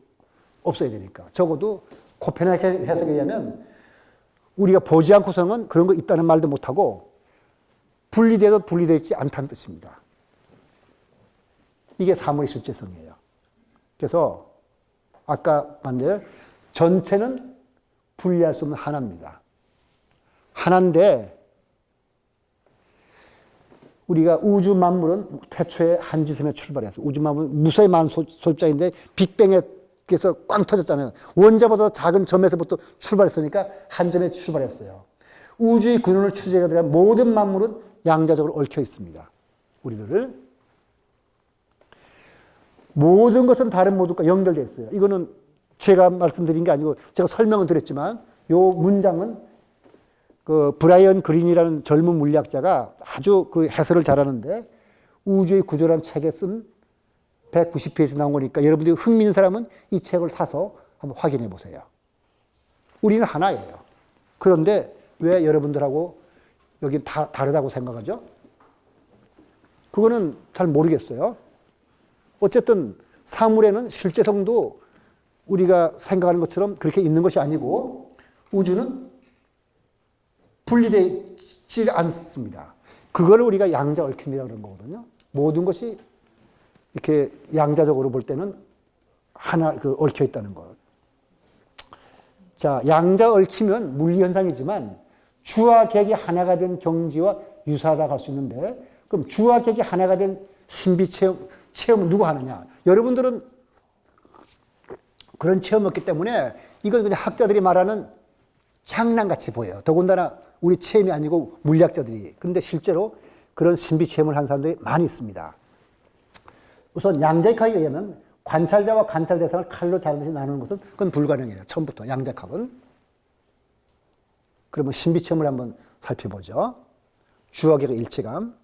없어야 되니까. 적어도 코페나겐 해석에 의하면 우리가 보지 않고서는 그런 거 있다는 말도 못하고 분리돼도 분리되지 않다는 뜻입니다. 이게 사물의 실제성이에요. 그래서 아까 말한 전체는 분리할 수 없는 하나입니다. 하나인데 우리가 우주 만물은 태초에 한 지점에 출발해서 우주 만물은 무수히 많은 소립자인데 빅뱅에 그래서 꽝 터졌잖아요. 원자보다 작은 점에서부터 출발했으니까 한 점에 출발했어요. 우주의 근원을 추적하게 되면 모든 만물은 양자적으로 얽혀 있습니다. 우리들을. 모든 것은 다른 모든과 연결되어 있어요. 이거는 제가 말씀드린 게 아니고 제가 설명을 드렸지만 요 문장은 그 브라이언 그린이라는 젊은 물리학자가 아주 그 해설을 잘하는데 우주의 구조라는 책에 쓴 190페이지 나온 거니까 여러분들이 흥미있는 사람은 이 책을 사서 한번 확인해 보세요. 우리는 하나예요. 그런데 왜 여러분들하고 여기 다 다르다고 생각하죠? 그거는 잘 모르겠어요. 어쨌든 사물에는 실제성도 우리가 생각하는 것처럼 그렇게 있는 것이 아니고 우주는 분리되지 않습니다. 그걸 우리가 양자 얽힘이라고 그런 거거든요. 모든 것이 이렇게 양자적으로 볼 때는 하나 얽혀 있다는 것. 자, 양자 얽히면 물리 현상이지만 주와 객이 하나가 된 경지와 유사하다고 할 수 있는데 그럼 주와 객이 하나가 된 신비 체험은 누가 하느냐? 여러분들은 그런 체험이 없기 때문에 이건 그냥 학자들이 말하는 장난같이 보여요. 더군다나 우리 체험이 아니고 물리학자들이. 그런데 실제로 그런 신비 체험을 한 사람들이 많이 있습니다. 우선 양자역학에 의하면 관찰자와 관찰 대상을 칼로 자르듯이 나누는 것은 그건 불가능해요. 처음부터 양자역학은. 그러면 신비 체험을 한번 살펴보죠. 주역의 일체감.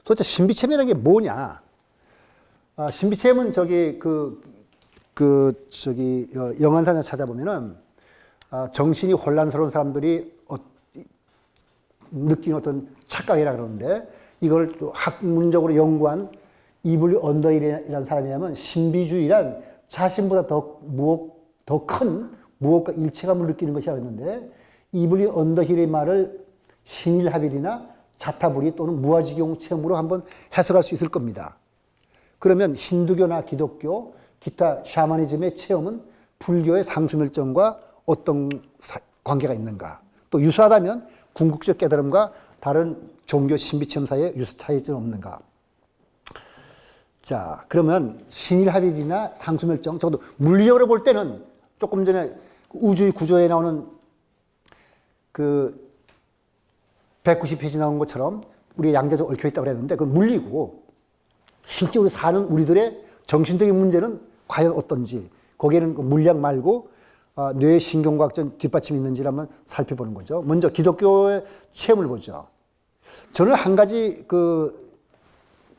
도대체 신비 체험이라는 게 뭐냐? 신비 체험은 영안사에 찾아보면은 정신이 혼란스러운 사람들이 느끼는 어떤 착각이라 그러는데 이걸 또 학문적으로 연구한 이블리 언더힐이라는 사람이 하면 신비주의란 자신보다 더 큰 무엇과 일체감을 느끼는 것이라고 했는데 이블리 언더힐의 말을 신일합일이나 자타불이 또는 무아지경 체험으로 한번 해석할 수 있을 겁니다. 그러면 힌두교나 기독교, 기타 샤머니즘의 체험은 불교의 상수멸정과 어떤 관계가 있는가? 또 유사하다면 궁극적 깨달음과 다른 종교 신비체험 사이에 유사 차이점은 없는가? 자, 그러면 신일합일이나 상수멸정, 적어도 물리적으로 볼 때는 조금 전에 우주의 구조에 나오는 그 190페이지 나온 것처럼 우리 양자적 얽혀 있다고 그랬는데 그건 물리고 실제로 사는 우리들의 정신적인 문제는 과연 어떤지 거기에는 물리학 말고 뇌 신경과학적 뒷받침이 있는지를 한번 살펴보는 거죠. 먼저 기독교의 체험을 보죠. 저는 한 가지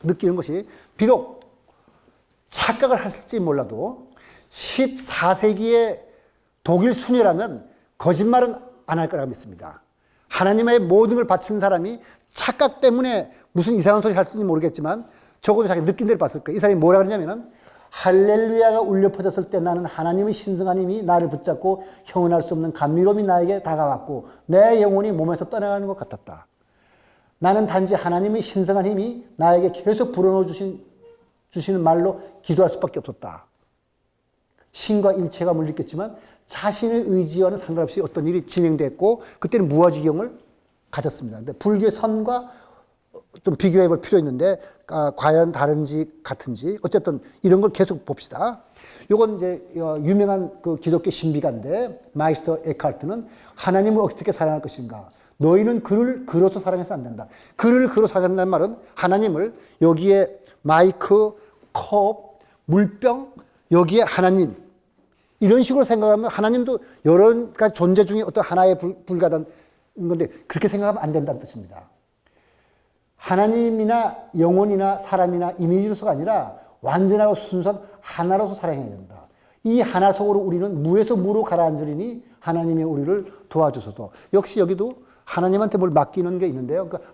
느끼는 것이 비록 착각을 했을지 몰라도 14세기의 독일 순회라면 거짓말은 안 할 거라고 믿습니다. 하나님의 모든 걸 바친 사람이 착각 때문에 무슨 이상한 소리 할지 모르겠지만 적어도 자기 느낀 대로 봤을 거예요. 이 사람이 뭐라 그러냐면은 할렐루야가 울려 퍼졌을 때 나는 하나님의 신성한 힘이 나를 붙잡고 형언할 수 없는 감미로움이 나에게 다가왔고 내 영혼이 몸에서 떠나가는 것 같았다. 나는 단지 하나님의 신성한 힘이 나에게 계속 불어넣어 주시는 말로 기도할 수밖에 없었다. 신과 일체감을 느꼈지만 자신의 의지와는 상관없이 어떤 일이 진행됐고 그때는 무아지경을 가졌습니다. 근데 불교의 선과 좀 비교해 볼 필요 있는데 과연 다른지 같은지 어쨌든 이런 걸 계속 봅시다. 요건 이제 유명한 그 기독교 신비가인데 마이스터 에카르트는 하나님을 어떻게 사랑할 것인가? 너희는 그를 그로서 사랑해서 안 된다. 그를 그로 사랑한다는 말은 하나님을 여기에 마이크, 컵, 물병 여기에 하나님 이런 식으로 생각하면 하나님도 여러 가지 존재 중에 어떤 하나에 불과한 건데 그렇게 생각하면 안 된다는 뜻입니다. 하나님이나 영혼이나 사람이나 이미지로서가 아니라 완전하고 순수한 하나로서 사랑해야 된다. 이 하나 속으로 우리는 무에서 무로 가라앉으리니 하나님이 우리를 도와주소서. 역시 여기도 하나님한테 뭘 맡기는 게 있는데요. 그러니까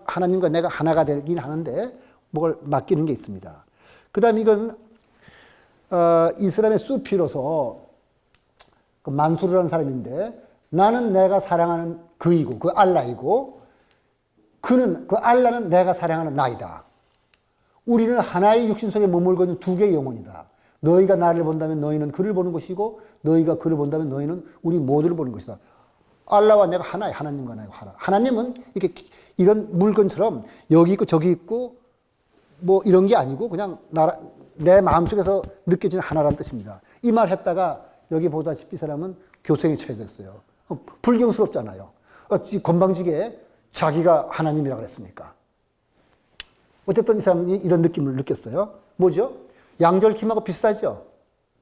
하나님과 내가 하나가 되긴 하는데 뭘 맡기는 게 있습니다. 그 다음에 이건 이스라엘의 수피로서 그 만수르라는 사람인데 나는 내가 사랑하는 그이고 그 알라이고 그는 그 알라는 내가 사랑하는 나이다. 우리는 하나의 육신 속에 머물고 있는 두 개의 영혼이다. 너희가 나를 본다면 너희는 그를 보는 것이고 너희가 그를 본다면 너희는 우리 모두를 보는 것이다. 알라와 내가 하나야. 하나님과 내가 하나. 하나님은 이렇게 이런 물건처럼 여기 있고 저기 있고 뭐 이런 게 아니고 그냥 내 마음속에서 느껴지는 하나라는 뜻입니다. 이 말 했다가 여기 보다시피 이 사람은 교생에 처해졌어요. 불경스럽잖아요. 건방지게 자기가 하나님이라 그랬으니까. 어쨌든 이 사람이 이런 느낌을 느꼈어요. 뭐죠? 양절킴하고 비슷하죠?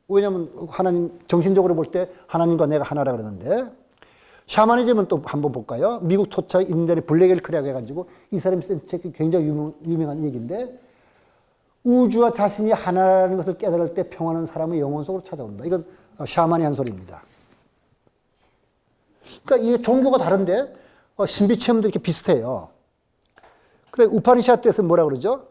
왜냐하면 하나님, 정신적으로 볼 때 하나님과 내가 하나라 그러는데, 샤머니즘은 또 한번 볼까요? 미국 토착 인간의 블랙 엘크라고 해가지고 이 사람이 쓴 책이 굉장히 유명한 얘기인데, 우주와 자신이 하나라는 것을 깨달을 때 평안한 사람의 영혼 속으로 찾아온다. 이건 샤만이 한 소리입니다. 그러니까 이게 종교가 다른데 신비 체험도 이렇게 비슷해요. 근데 우파니샤드에서 뭐라 그러죠?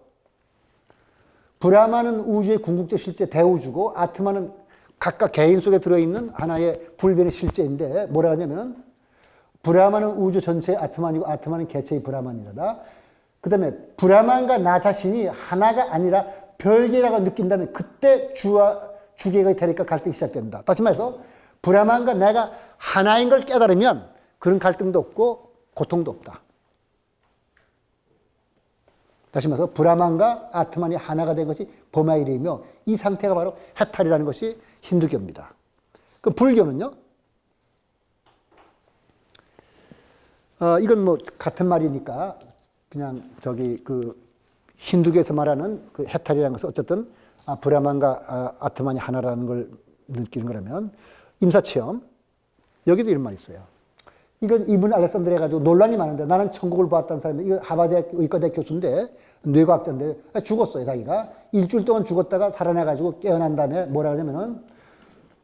브라마는 우주의 궁극적 실제 대우주고 아트마는 각각 개인 속에 들어있는 하나의 불변의 실제인데 뭐라 하냐면 브라마는 우주 전체의 아트만이고 아트마는 개체의 브라만이다. 그 다음에 브라만과 나 자신이 하나가 아니라 별개라고 느낀다면 그때 주와 주계가 대립과 갈등이 시작된다. 다시 말해서 브라만과 내가 하나인 걸 깨달으면 그런 갈등도 없고 고통도 없다. 다시 말해서 브라만과 아트만이 하나가 된 것이 보마일이며 이 상태가 바로 해탈이라는 것이 힌두교입니다. 그 불교는요? 이건 뭐 같은 말이니까 그냥 저기 그 힌두교에서 말하는 그 해탈이라는 것은 어쨌든 브라만과 아트만이 하나라는 걸 느끼는 거라면 임사체험 여기도 이런 말이 있어요. 이건 이분 알렉산드리아 가지고 논란이 많은데 나는 천국을 보았다는 사람이 이거 하버드 의과대 교수인데 뇌과학자인데 죽었어요. 자기가 일주일 동안 죽었다가 살아나가지고 깨어난 다음에 뭐라 그러냐면은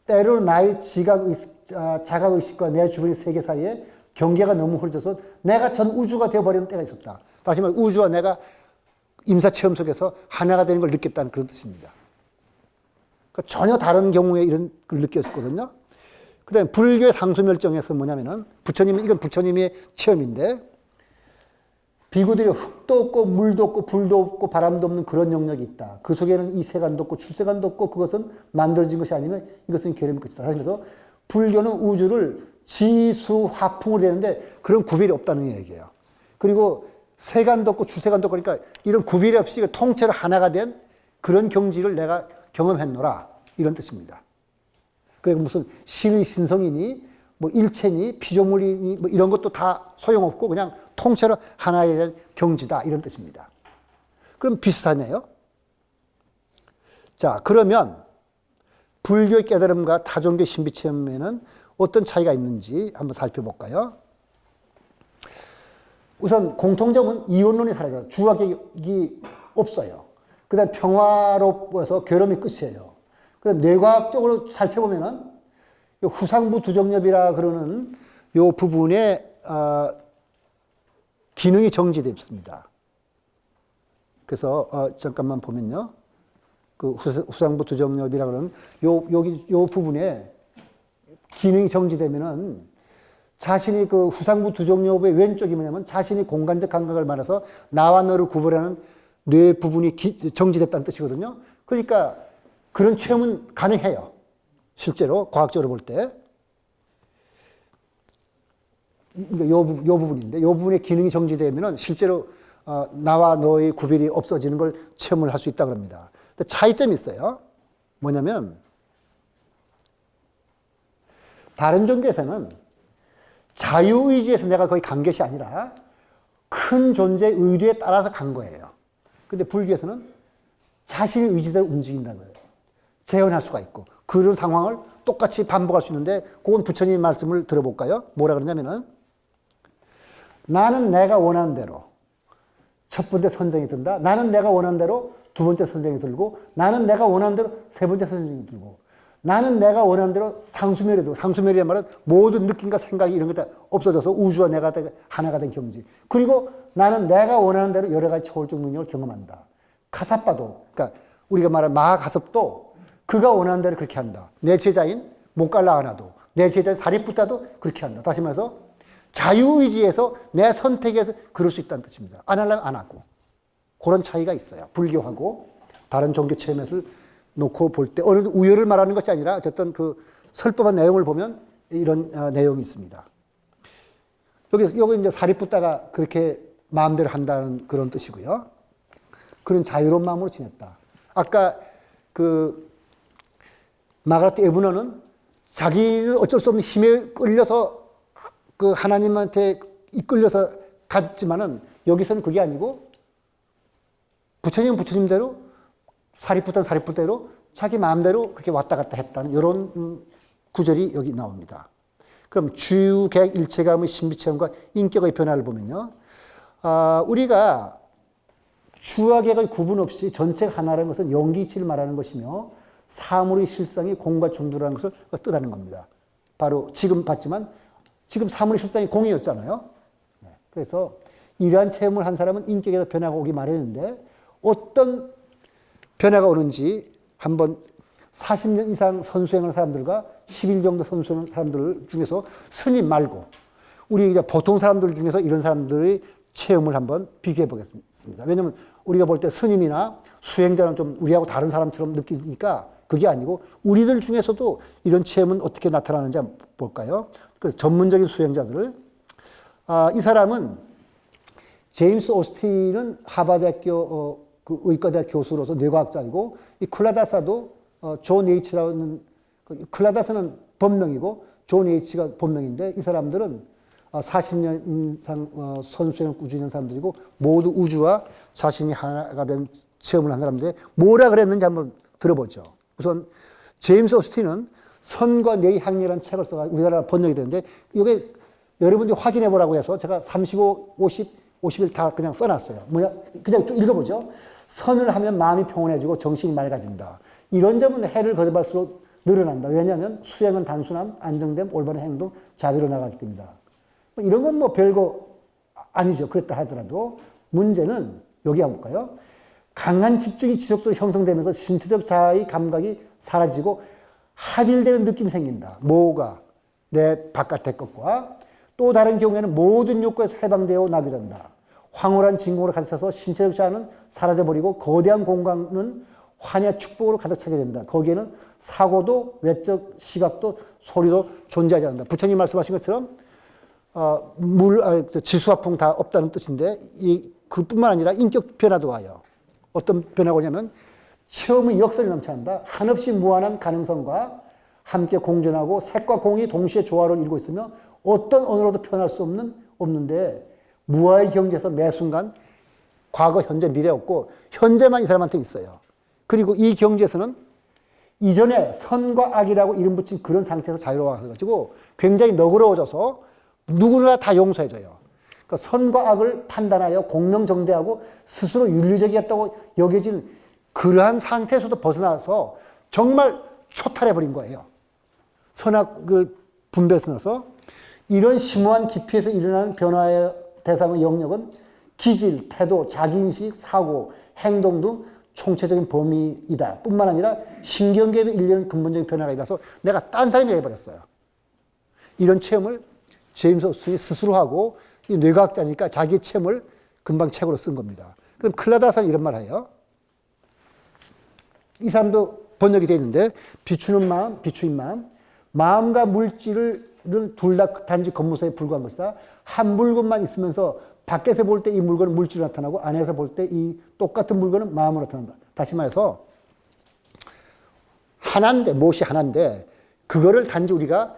때로는 나의 자각의식과 내 주변의 세계 사이에 경계가 너무 흐려져서 내가 전 우주가 되어버리는 때가 있었다. 다시 말해 우주와 내가 임사체험 속에서 하나가 되는 걸 느꼈다는 그런 뜻입니다. 그러니까 전혀 다른 경우에 이런 걸 느꼈었거든요. 그 다음에 불교의 상수멸정에서 뭐냐면은 이건 부처님의 체험인데 비구들이 흙도 없고 물도 없고 불도 없고 바람도 없는 그런 영역이 있다. 그 속에는 이 세간도 없고 출세간도 없고 그것은 만들어진 것이 아니면 이것은 계름의 끝이다. 그래서 불교는 우주를 지수 화풍으로 되는데 그런 구별이 없다는 얘기예요. 그리고 세간도 없고 출세간도 없고 그러니까 이런 구별이 없이 통째로 하나가 된 그런 경지를 내가 경험했노라 이런 뜻입니다. 그리고 무슨 신의 신성이니 뭐 일체니 피조물이니 뭐 이런 것도 다 소용없고 그냥 통째로 하나에 대한 경지다 이런 뜻입니다. 그럼 비슷하네요. 자, 그러면 불교의 깨달음과 타종교의 신비체험에는 어떤 차이가 있는지 한번 살펴볼까요? 우선 공통점은 이원론이 사라져요. 주악이 없어요. 그 다음 평화로워서 괴로움이 끝이에요. 그 다음 뇌과학적으로 살펴보면은 후상부 두정엽이라 그러는 요 부분에 기능이 정지되어 있습니다. 그래서 잠깐만 보면요. 그 후상부 두정엽이라 그러는 요 부분에 기능이 정지되면은 자신이 그 후상부 두정엽의 왼쪽이 뭐냐면 자신이 공간적 감각을 말해서 나와 너를 구분하는 뇌 부분이 정지됐다는 뜻이거든요. 그러니까 그런 체험은 가능해요. 실제로 과학적으로 볼 때. 요 부분인데 요 부분의 기능이 정지되면은 실제로 나와 너의 구별이 없어지는 걸 체험을 할 수 있다고 합니다. 근데 차이점이 있어요. 뭐냐면 다른 종교에서는 자유의지에서 내가 거의 간 것이 아니라 큰 존재의 의도에 따라서 간 거예요. 근데 불교에서는 자신의 의지대로 움직인다는 거예요. 재현할 수가 있고 그런 상황을 똑같이 반복할 수 있는데 그건 부처님 말씀을 들어볼까요? 뭐라 그러냐면은 나는 내가 원하는 대로 첫 번째 선정이 든다. 나는 내가 원하는 대로 두 번째 선정이 들고 나는 내가 원하는 대로 세 번째 선정이 들고 나는 내가 원하는 대로 상수멸에도 상수멸이란 말은 모든 느낌과 생각이 이런 것 다 없어져서 우주와 내가 하나가 된 경지. 그리고 나는 내가 원하는 대로 여러 가지 초월적 능력을 경험한다. 가사빠도 그러니까 우리가 말하는 마하가섭도 그가 원하는 대로 그렇게 한다. 내 제자인 몽갈라 하나도 내 제자인 사리푸타도 그렇게 한다. 다시 말해서 자유의지에서 내 선택에서 그럴 수 있다는 뜻입니다. 안 하려면 안 하고. 그런 차이가 있어요. 불교하고 다른 종교 체험을 놓고 볼 때 어느 우열을 말하는 것이 아니라 어쨌든 그 설법한 내용을 보면 이런 내용이 있습니다. 여기 이제 사리푸타가 그렇게 마음대로 한다는 그런 뜻이고요. 그런 자유로운 마음으로 지냈다. 아까 그 마가렛 에브너는 자기는 어쩔 수 없는 힘에 끌려서 그 하나님한테 이끌려서 갔지만은 여기서는 그게 아니고 부처님은 부처님대로 사리푸트는 사리푸트대로 자기 마음대로 그렇게 왔다 갔다 했다는 이런 구절이 여기 나옵니다. 그럼 주유, 계획, 일체감의 신비체험과 인격의 변화를 보면요. 우리가 주와 계획의 구분 없이 전체가 하나라는 것은 영기이치를 말하는 것이며 사물의 실상이 공과 중도라는 것을 뜻하는 겁니다. 바로 지금 봤지만 지금 사물의 실상이 공이었잖아요. 그래서 이러한 체험을 한 사람은 인격에서 변화가 오기 마련인데 어떤 변화가 오는지 한번 40년 이상 선수행하는 사람들과 10일 정도 선수하는 사람들 중에서 스님 말고 우리 이제 보통 사람들 중에서 이런 사람들의 체험을 한번 비교해 보겠습니다. 왜냐하면 우리가 볼 때 스님이나 수행자는 좀 우리하고 다른 사람처럼 느끼니까 그게 아니고 우리들 중에서도 이런 체험은 어떻게 나타나는지 한번 볼까요? 그래서 전문적인 수행자들을 이 사람은 제임스 오스틴은 하버드대학교 그 의과대학 교수로서 뇌과학자이고 이 클라다사도 존 H라는 클라다사는 본명이고 존 H가 본명인데 이 사람들은 40년 이상 선수행을 꾸준히 한 사람들이고 모두 우주와 자신이 하나가 된 체험을 한 사람인데 뭐라 그랬는지 한번 들어보죠. 우선 제임스 오스틴은 선과 뇌의 학리라는 책을 써가지고 우리나라 번역이 되는데 이게 여러분들이 확인해 보라고 해서 제가 35, 50일 다 그냥 써놨어요. 뭐야? 그냥 쭉 읽어보죠. 선을 하면 마음이 평온해지고 정신이 맑아진다. 이런 점은 해를 거듭할수록 늘어난다. 왜냐하면 수행은 단순함, 안정됨, 올바른 행동, 자비로 나가기 때문이다. 이런 건 뭐 별거 아니죠. 그랬다 하더라도 문제는 여기 한번 볼까요? 강한 집중이 지속적으로 형성되면서 신체적 자아의 감각이 사라지고 합일되는 느낌이 생긴다. 뭐가? 내 바깥의 것과 또 다른 경우에는 모든 욕구에서 해방되어 나게 된다. 황홀한 진공으로 가득 차서 신체적 자아는 사라져버리고 거대한 공간은 환희와 축복으로 가득 차게 된다. 거기에는 사고도 외적 시각도 소리도 존재하지 않는다. 부처님 말씀하신 것처럼 지수화풍 다 없다는 뜻인데 그뿐만 아니라 인격 변화도 와요. 어떤 변화가 오냐면 체험의 역설이 넘쳐난다. 한없이 무한한 가능성과 함께 공존하고 색과 공이 동시에 조화를 이루고 있으며 어떤 언어로도 표현할 수 없는데 무아의 경지에서 매 순간 과거, 현재, 미래 없고 현재만 이 사람한테 있어요. 그리고 이 경지에서는 이전에 선과 악이라고 이름 붙인 그런 상태에서 자유로워가지고 굉장히 너그러워져서 누구나 다 용서해줘요. 그러니까 선과 악을 판단하여 공명정대하고 스스로 윤리적이었다고 여겨진 그러한 상태에서도 벗어나서 정말 초탈해버린 거예요. 선악을 분별해서 나서 이런 심오한 깊이에서 일어나는 변화의 대상의 영역은 기질, 태도, 자기인식, 사고, 행동 등 총체적인 범위이다. 뿐만 아니라 신경계에도 일련의 근본적인 변화가 일어나서 내가 딴 사람이 돼버렸어요. 이런 체험을 제임스 오스틴이 스스로 하고 이 뇌과학자니까 자기 체험을 금방 책으로 쓴 겁니다. 그럼 클라다사는 이런 말 해요. 이 사람도 번역이 되어 있는데 비추는 마음, 비추인 마음, 마음과 물질을 둘 다 단지 겉모습에 불과한 것이다. 한 물건만 있으면서 밖에서 볼 때 이 물건은 물질로 나타나고 안에서 볼 때 이 똑같은 물건은 마음으로 나타난다. 다시 말해서 하나인데 무엇이 하나인데 그거를 단지 우리가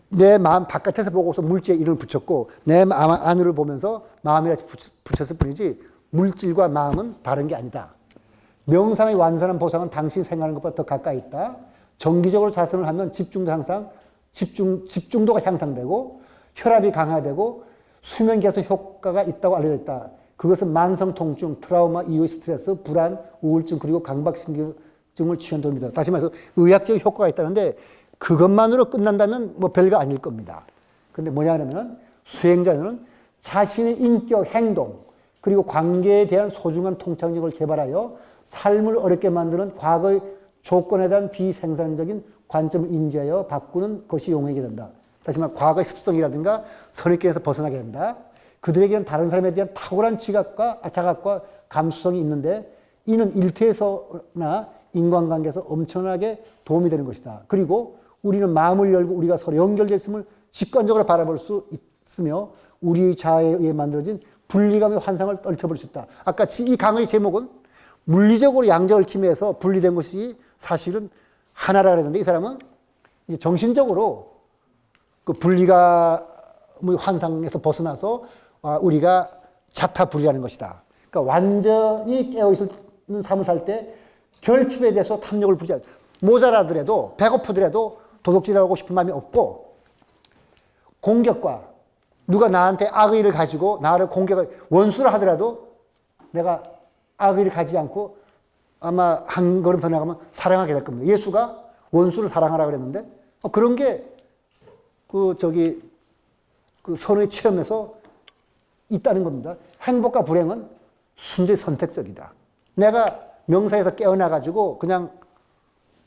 내 마음 바깥에서 보고서 물질에 이름을 붙였고 내 마음 안으로 보면서 마음이라 붙였을 뿐이지 물질과 마음은 다른 게 아니다. 명상의 완전한 보상은 당신이 생각하는 것보다 더 가까이 있다. 정기적으로 자선을 하면 집중도가 향상되고 혈압이 강화되고 수면 개선 효과가 있다고 알려져 있다. 그것은 만성 통증, 트라우마 이후의 스트레스, 불안, 우울증 그리고 강박신경증을 치유하는 도움이 된다. 다시 말해서 의학적인 효과가 있다는데 그것만으로 끝난다면 뭐 별거 아닐 겁니다. 근데 뭐냐면 수행자는 자신의 인격, 행동 그리고 관계에 대한 소중한 통찰력을 개발하여 삶을 어렵게 만드는 과거의 조건에 대한 비생산적인 관점을 인지하여 바꾸는 것이 용이하게 된다. 다시 말해 과거의 습성이라든가 선입견에서 벗어나게 된다. 그들에게는 다른 사람에 대한 탁월한 자각과 감수성이 있는데 이는 일터에서나 인간관계에서 엄청나게 도움이 되는 것이다. 그리고 우리는 마음을 열고 우리가 서로 연결되어 있음을 직관적으로 바라볼 수 있으며 우리의 자아에 의해 만들어진 분리감의 환상을 떨쳐버릴 수 있다. 아까 이 강의 제목은 물리적으로 양자 얽힘에서 분리된 것이 사실은 하나라 그랬는데 이 사람은 정신적으로 그 분리감의 환상에서 벗어나서 우리가 자타불이라는 것이다. 그러니까 완전히 깨어있는 삶을 살 때 결핍에 대해서 탐욕을 부리지 않아요. 모자라더라도 배고프더라도 도둑질하고 싶은 마음이 없고 공격과 누가 나한테 악의를 가지고 나를 공격을 원수를 하더라도 내가 악의를 가지지 않고 아마 한 걸음 더 나가면 사랑하게 될 겁니다. 예수가 원수를 사랑하라 그랬는데 그런 게 그 선의 체험에서 있다는 겁니다. 행복과 불행은 순전히 선택적이다. 내가 명상에서 깨어나가지고 그냥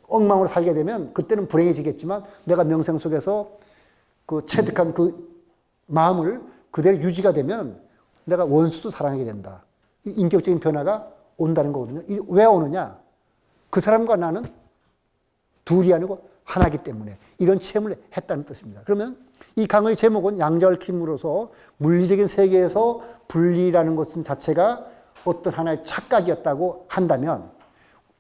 엉망으로 살게 되면 그때는 불행해지겠지만 내가 명상 속에서 그 체득한 그 마음을 그대로 유지가 되면 내가 원수도 사랑하게 된다. 인격적인 변화가 온다는 거거든요. 왜 오느냐? 그 사람과 나는 둘이 아니고 하나이기 때문에 이런 체험을 했다는 뜻입니다. 그러면 이 강의 제목은 양자 얽힘으로서 물리적인 세계에서 분리라는 것은 자체가 어떤 하나의 착각이었다고 한다면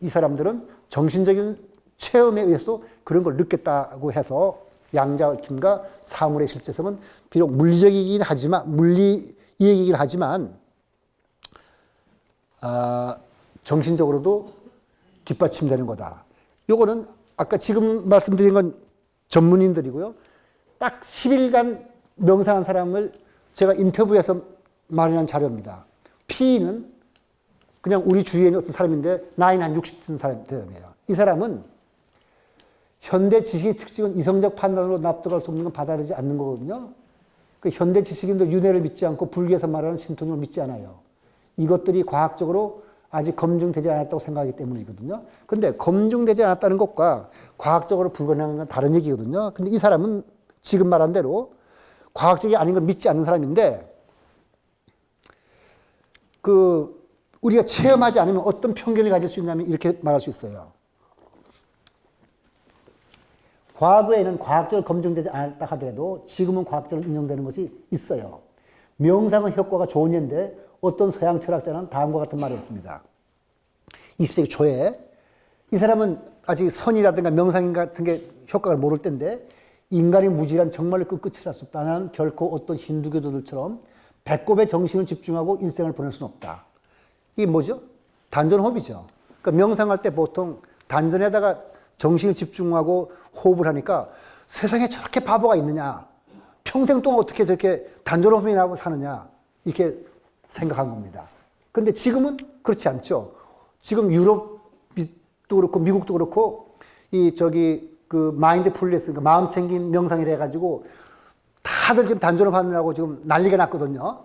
이 사람들은 정신적인 체험에 의해서 그런 걸 느꼈다고 해서 양자 얽힘과 사물의 실제성은 비록 물리적이긴 하지만 물리이기긴 하지만 정신적으로도 뒷받침되는 거다. 요거는 아까 지금 말씀드린 건 전문인들이고요. 딱 10일간 명상한 사람을 제가 인터뷰해서 마련한 자료입니다. P는 그냥 우리 주위에 있는 어떤 사람인데 나이는 한 60쯤 사람이에요. 이 사람은 현대 지식의 특징은 이성적 판단으로 납득할 수 없는 건 받아들이지 않는 거거든요. 그 현대 지식인도 윤회를 믿지 않고 불교에서 말하는 신통을 믿지 않아요. 이것들이 과학적으로 아직 검증되지 않았다고 생각하기 때문이거든요. 근데 검증되지 않았다는 것과 과학적으로 불가능한 건 다른 얘기거든요. 근데 이 사람은 지금 말한 대로 과학적이 아닌 걸 믿지 않는 사람인데 우리가 체험하지 않으면 어떤 편견을 가질 수 있냐면 이렇게 말할 수 있어요. 과거에는 과학적으로 검증되지 않았다 하더라도 지금은 과학적으로 인정되는 것이 있어요. 명상은 효과가 좋은 예인데 어떤 서양 철학자는 다음과 같은 말을 했습니다. 20세기 초에 이 사람은 아직 선이라든가 명상 같은 게 효과를 모를 때인데 인간의 무지란 정말로 끝끝이 할 수 없다. 나는 결코 어떤 힌두교도들처럼 배꼽에 정신을 집중하고 일생을 보낼 수는 없다. 이게 뭐죠? 단전호흡이죠. 그러니까 명상할 때 보통 단전에다가 정신을 집중하고 호흡을 하니까 세상에 저렇게 바보가 있느냐. 평생 동안 어떻게 저렇게 단전호흡이나 하고 사느냐. 이렇게 생각한 겁니다. 근데 지금은 그렇지 않죠. 지금 유럽도 그렇고 미국도 그렇고 그 마인드풀리스, 그러니까 마음 챙김 명상이라 해가지고 다들 지금 단전호흡 하느라고 지금 난리가 났거든요.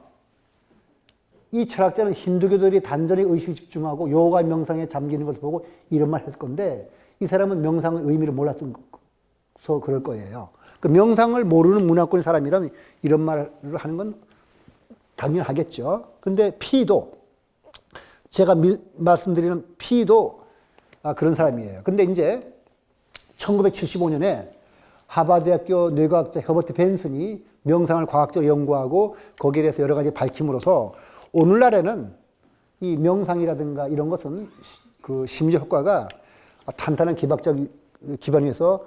이 철학자는 힌두교들이 단전에 의식이 집중하고 요가 명상에 잠기는 것을 보고 이런 말 했을 건데 이 사람은 명상의 의미를 몰라서 그럴 거예요. 그 명상을 모르는 문화권의 사람이라면 이런 말을 하는 건 당연하겠죠. 근데 P도 제가 말씀드리는 P도 그런 사람이에요. 근데 이제 1975년에 하버드대학교 뇌과학자 허버트 벤슨이 명상을 과학적으로 연구하고 거기에 대해서 여러 가지 밝힘으로써 오늘날에는 이 명상이라든가 이런 것은 그 심리 효과가 탄탄한 기박적 기반 위에서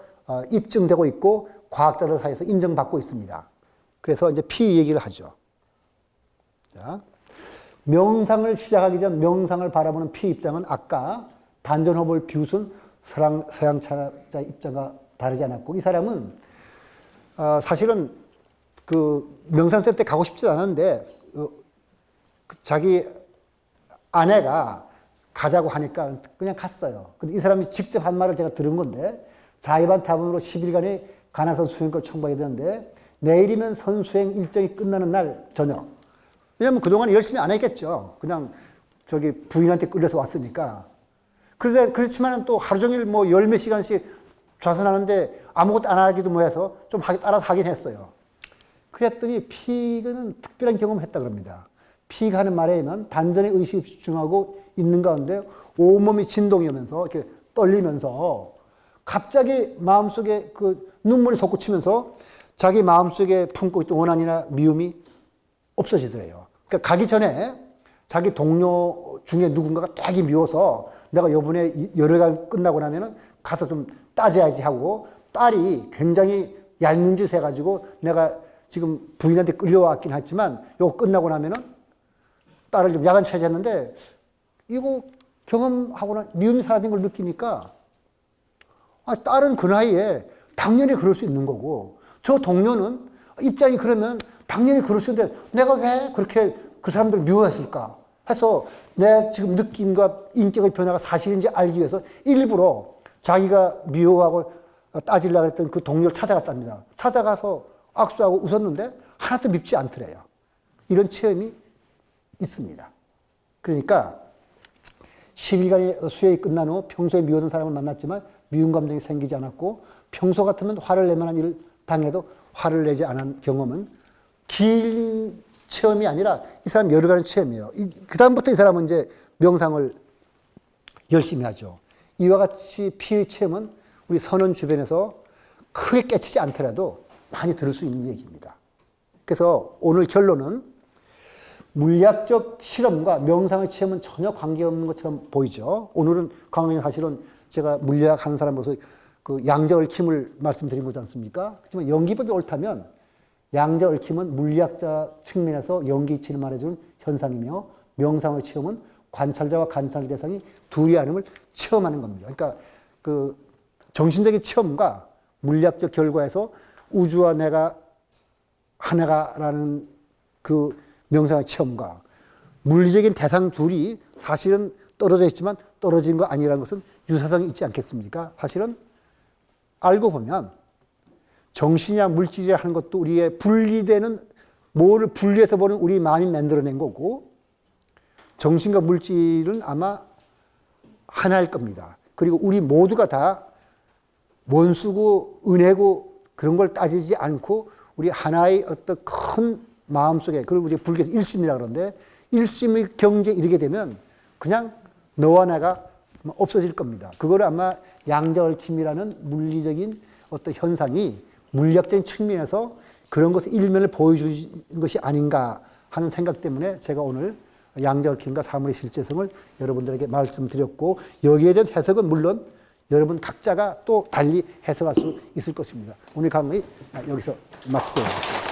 입증되고 있고 과학자들 사이에서 인정받고 있습니다. 그래서 이제 P 얘기를 하죠. 자, 명상을 시작하기 전 명상을 바라보는 P 입장은 아까 단전호흡을 비웃은 서양 철학자 입장과 다르지 않았고 이 사람은 사실은 그 명상센터 때 가고 싶지 않은데 자기 아내가 가자고 하니까 그냥 갔어요. 근데 이 사람이 직접 한 말을 제가 들은 건데 자의반 타분으로 10일간의 가나선 수행을 청구하게 되는데 내일이면 선수행 일정이 끝나는 날 저녁. 왜냐면 그동안 열심히 안 했겠죠. 그냥 부인한테 끌려서 왔으니까. 그렇지만 또 하루 종일 뭐 열 몇 시간씩 좌선하는데 아무것도 안 하기도 뭐해서 좀 알아서 하긴 했어요. 그랬더니 P는 특별한 경험을 했다 그럽니다. P가 하는 말에 의하면 단전에 의식이 집중하고 있는 가운데 온몸이 진동이 오면서 이렇게 떨리면서 갑자기 마음속에 그 눈물이 솟구치면서 자기 마음속에 품고 있던 원한이나 미움이 없어지더래요. 그러니까 가기 전에 자기 동료 중에 누군가가 되게 미워서 내가 요번에 열흘간 끝나고 나면은 가서 좀 따져야지 하고 딸이 굉장히 얄문 짓 해가지고 내가 지금 부인한테 끌려왔긴 했지만 요거 끝나고 나면은 딸을 좀 야간 차지했는데 이거 경험하고는 미움이 사라진 걸 느끼니까 딸은 그 나이에 당연히 그럴 수 있는 거고 저 동료는 입장이 그러면 당연히 그럴 수 있는데 내가 왜 그렇게 그 사람들을 미워했을까 해서 내 지금 느낌과 인격의 변화가 사실인지 알기 위해서 일부러 자기가 미워하고 따지려고 했던 그 동료를 찾아갔답니다. 찾아가서 악수하고 웃었는데 하나도 밉지 않더래요. 이런 체험이 있습니다. 그러니까 10일간의 수행이 끝난 후 평소에 미워하는 사람을 만났지만 미운 감정이 생기지 않았고 평소 같으면 화를 낼 만한 일을 당해도 화를 내지 않은 경험은 긴 체험이 아니라 이 사람 열흘간의 체험이에요. 그 다음부터 이 사람은 이제 명상을 열심히 하죠. 이와 같이 피의 체험은 우리 선원 주변에서 크게 깨치지 않더라도 많이 들을 수 있는 얘기입니다. 그래서 오늘 결론은 물리학적 실험과 명상의 체험은 전혀 관계없는 것처럼 보이죠. 오늘은 강의는 사실은 제가 물리학 하는 사람으로서 그 양자 얽힘을 말씀드린 거지 않습니까? 하지만 연기법이 옳다면 양자 얽힘은 물리학자 측면에서 연기이치를 말해주는 현상이며 명상의 체험은 관찰자와 관찰 대상이 둘이 아님을 체험하는 겁니다. 그러니까 그 정신적인 체험과 물리학적 결과에서 우주와 내가 하나가라는 그 명상의 체험과 물리적인 대상 둘이 사실은 떨어져 있지만 떨어진 거 아니라는 것은 유사성이 있지 않겠습니까? 사실은 알고 보면 정신이야 물질이야 하는 것도 우리의 분리되는 뭐를 분리해서 보는 우리 마음이 만들어낸 거고 정신과 물질은 아마 하나일 겁니다. 그리고 우리 모두가 다 원수고 은혜고 그런 걸 따지지 않고 우리 하나의 어떤 큰 마음속에 그걸 우리 불교에서 일심이라고 그러는데 일심의 경지에 이르게 되면 그냥 너와 내가 없어질 겁니다. 그거를 아마 양자 얽힘이라는 물리적인 어떤 현상이 물리학적인 측면에서 그런 것의 일면을 보여주는 것이 아닌가 하는 생각 때문에 제가 오늘 양자 얽힘과 사물의 실제성을 여러분들에게 말씀드렸고 여기에 대한 해석은 물론 여러분 각자가 또 달리 해석할 수 있을 것입니다. 오늘 강의 여기서 마치도록 하겠습니다.